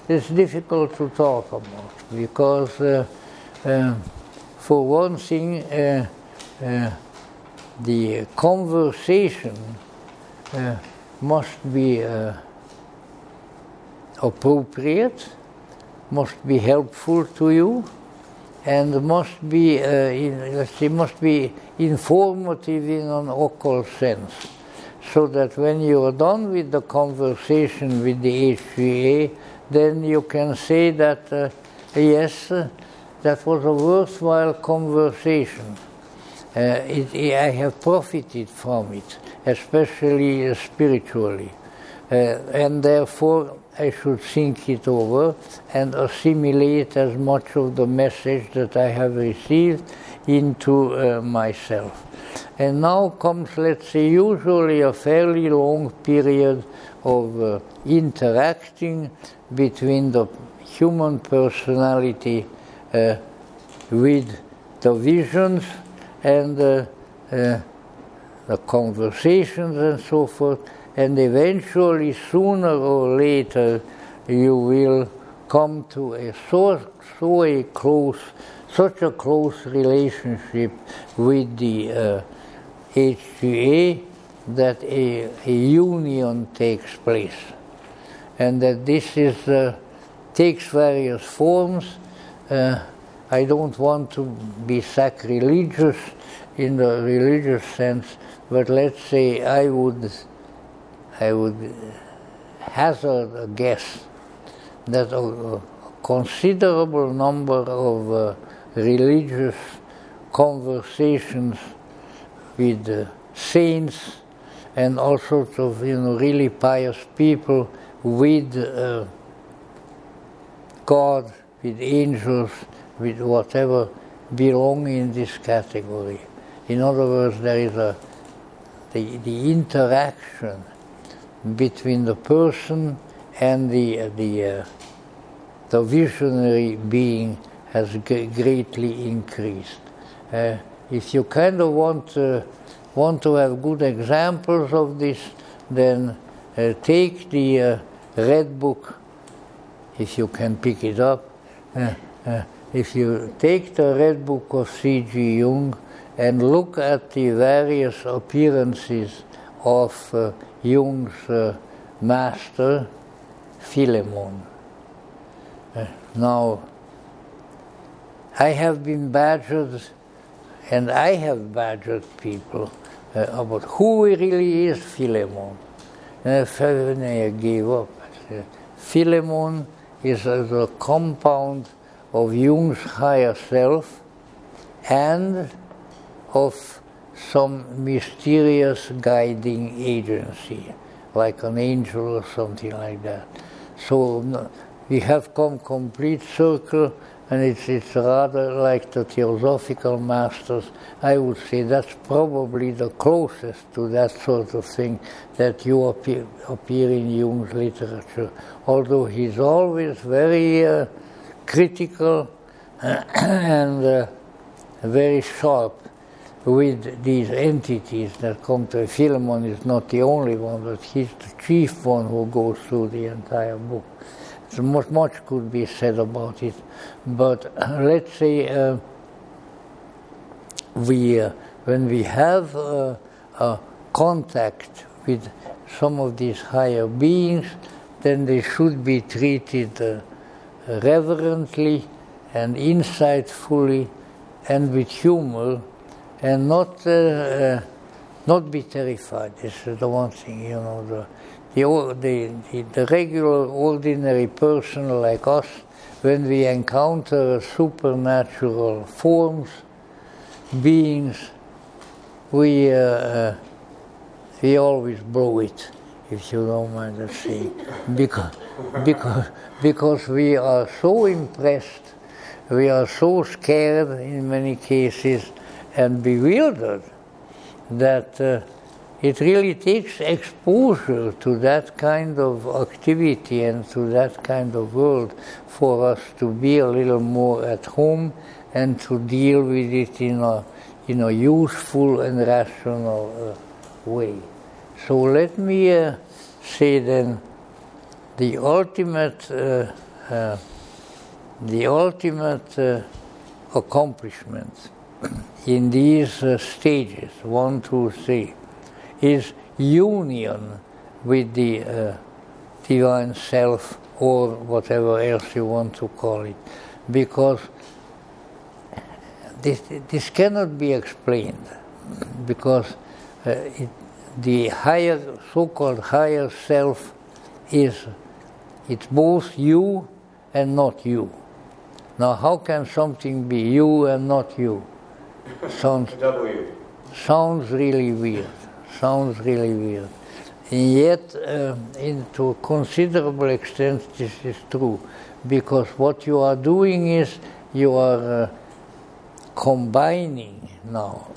Speaker 1: difficult to talk about, because for one thing, the conversation must be appropriate, must be helpful to you, and must be, must be informative in an occult sense, so that when you are done with the conversation with the HGA, then you can say that, yes, that was a worthwhile conversation. I have profited from it, especially spiritually. And therefore, I should think it over and assimilate as much of the message that I have received into myself. And now comes, let's say, usually a fairly long period of interacting between the human personality with the visions and the conversations and so forth. And eventually, sooner or later, you will come to such a close relationship with the HGA that a union takes place. and that this is takes various forms. I don't want to be sacrilegious in the religious sense, but let's say I would hazard a guess that a considerable number of religious conversations with saints and all sorts of really pious people with God, with angels, with whatever belong in this category. In other words, there is the interaction between the person and the visionary being has greatly increased. If you kind of want to have good examples of this, then take the Red Book, if you can pick it up. If you take the Red Book of C.G. Jung and look at the various appearances of Jung's master, Philemon. Now, I have been badgered, and I have badgered people about who really is Philemon. And finally I gave up. Philemon is a compound of Jung's higher self and of some mysterious guiding agency, like an angel or something like that. So we have come complete circle, and it's rather like the theosophical masters. I would say that's probably the closest to that sort of thing that you appear in Jung's literature, although he's always very critical and very sharp with these entities that come to. Philemon is not the only one, but he's the chief one who goes through the entire book. So much could be said about it, but let's say when we have a contact with some of these higher beings, then they should be treated reverently and insightfully and with humor, and not be terrified. This is the one thing, the regular, ordinary person like us, when we encounter supernatural forms, beings, we always blow it, if you don't mind the saying, because we are so impressed, we are so scared in many cases and bewildered that it really takes exposure to that kind of activity and to that kind of world for us to be a little more at home and to deal with it in a useful and rational way. So let me say then the ultimate accomplishment in these stages, 1, 2, 3, is union with the divine self, or whatever else you want to call it, because this cannot be explained, because the higher, so-called higher self it's both you and not you. Now, how can something be you and not you? Sounds really weird. And yet, to a considerable extent, this is true, because what you are doing is you are combining now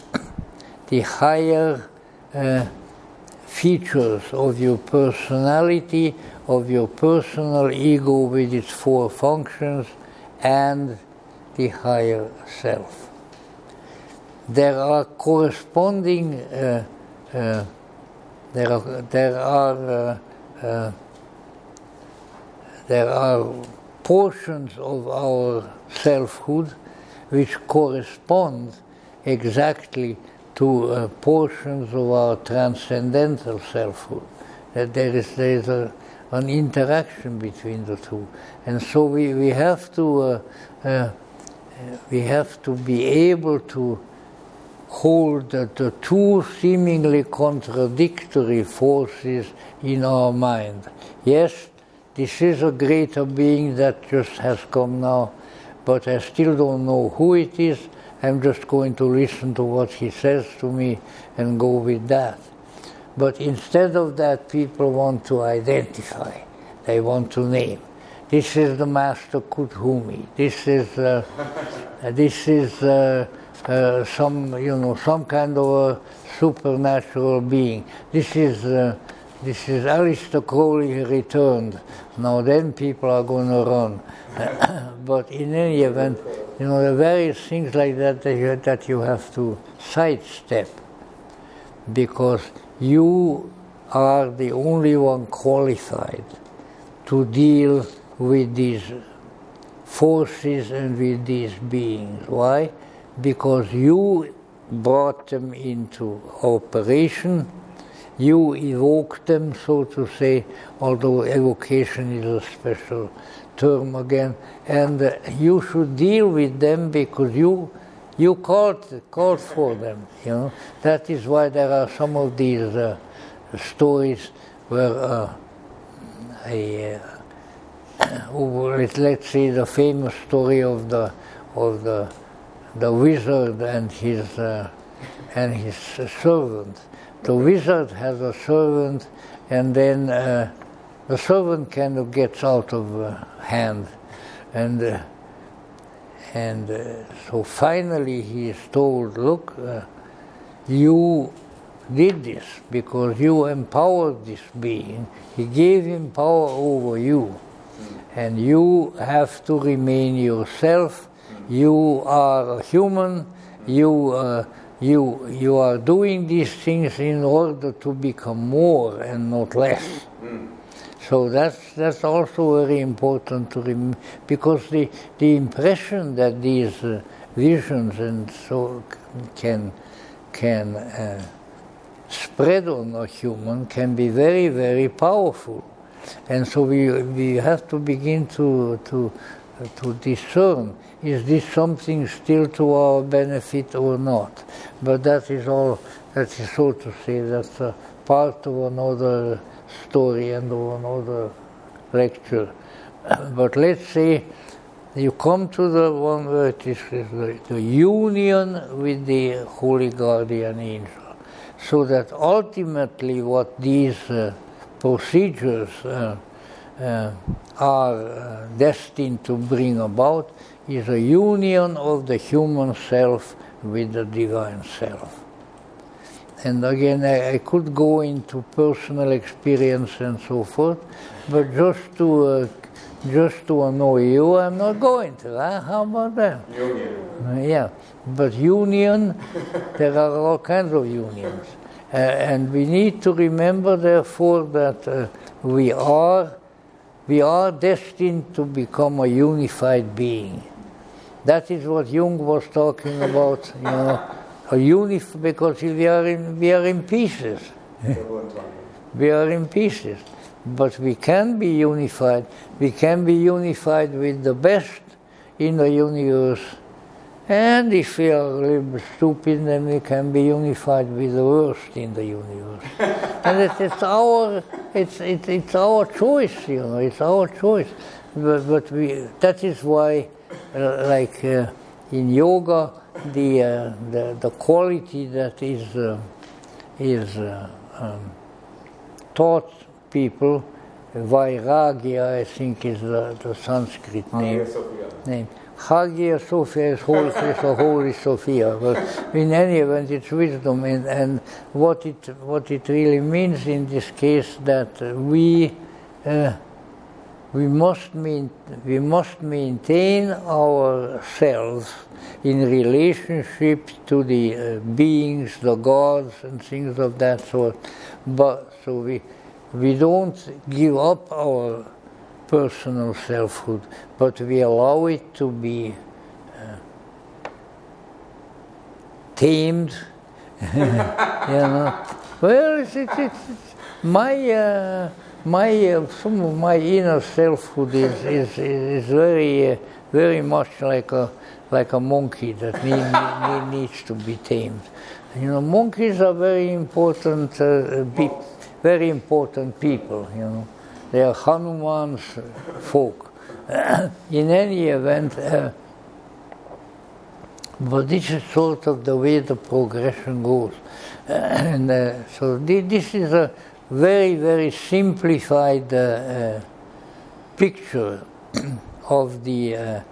Speaker 1: the higher features of your personality, of your personal ego with its 4 functions, and the higher self. There are corresponding there are portions of our selfhood which correspond exactly to portions of our transcendental selfhood. There is an interaction between the two. And so we have to be able to hold the two seemingly contradictory forces in our mind. Yes, this is a greater being that just has come now, but I still don't know who it is. I'm just going to listen to what he says to me and go with that. But instead of that, people want to identify. They want to name. This is the Master Kuthumi. This is some kind of a supernatural being. This is Aleister Crowley returned. Now then people are going to run. But in any event, the various things like that you have to sidestep, because you are the only one qualified to deal with these forces and with these beings. Why? Because you brought them into operation, you evoked them, so to say, although evocation is a special term again, and you should deal with them because you called for them. That is why there are some of these stories where let's say the famous story of the wizard and his servant. The wizard has a servant, and then the servant kind of gets out of hand, and so finally he is told, look, you did this because you empowered this being. He gave him power over you, and you have to remain yourself. You are a human. You are doing these things in order to become more and not less. So that's also very important to remember, because the impression that these visions and so can spread on a human can be very, very powerful, and so we have to begin to discern, is this something still to our benefit or not? But that is so to say, that's a part of another story and of another lecture. But let's say you come to the one where it is the union with the Holy Guardian Angel, so that ultimately what these procedures are destined to bring about is a union of the human self with the divine self. And again, I could go into personal experience and so forth, but just to annoy you, I'm not going to. How about that? Union. Yeah, but union, there are all kinds of unions. And we need to remember, therefore, that we are destined to become a unified being. That is what Jung was talking about, because we are in pieces. We are in pieces. But we can be unified. We can be unified with the best in the universe. And if we are a little bit stupid, then we can be unified with the worst in the universe. And it's our choice, it's our choice. But that is why, in yoga, the quality that is taught people, Vairagya, I think is the Sanskrit name. Hagia Sophia is a holy Sophia, but in any event, it's wisdom, and what it really means in this case, that we must maintain ourselves in relationship to the beings, the gods, and things of that sort. But so we don't give up our personal selfhood, but we allow it to be tamed. Well, it's some of my inner selfhood is very much like a monkey that needs to be tamed. You know, monkeys are very important people. You know, they are Hanuman's folk. In any event, but this is sort of the way the progression goes, and so this is a very simplified picture of the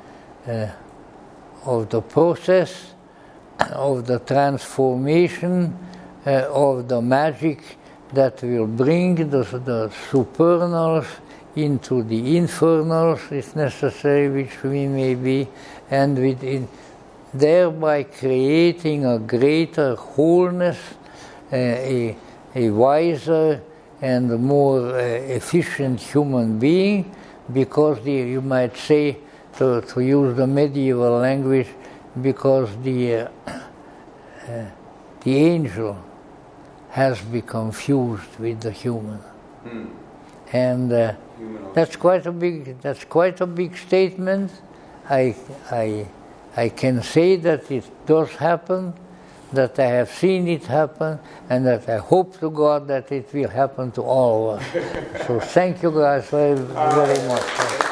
Speaker 1: process of the transformation of the magic that will bring the supernals into the infernals, if necessary, which we may be, and thereby creating a greater wholeness, a wiser and a more efficient human being, because you might say, to use the medieval language, because the angel has become fused with the human, and that's quite a big statement. I can say that it does happen, that I have seen it happen, and that I hope to God that it will happen to all of us. So thank you guys very much.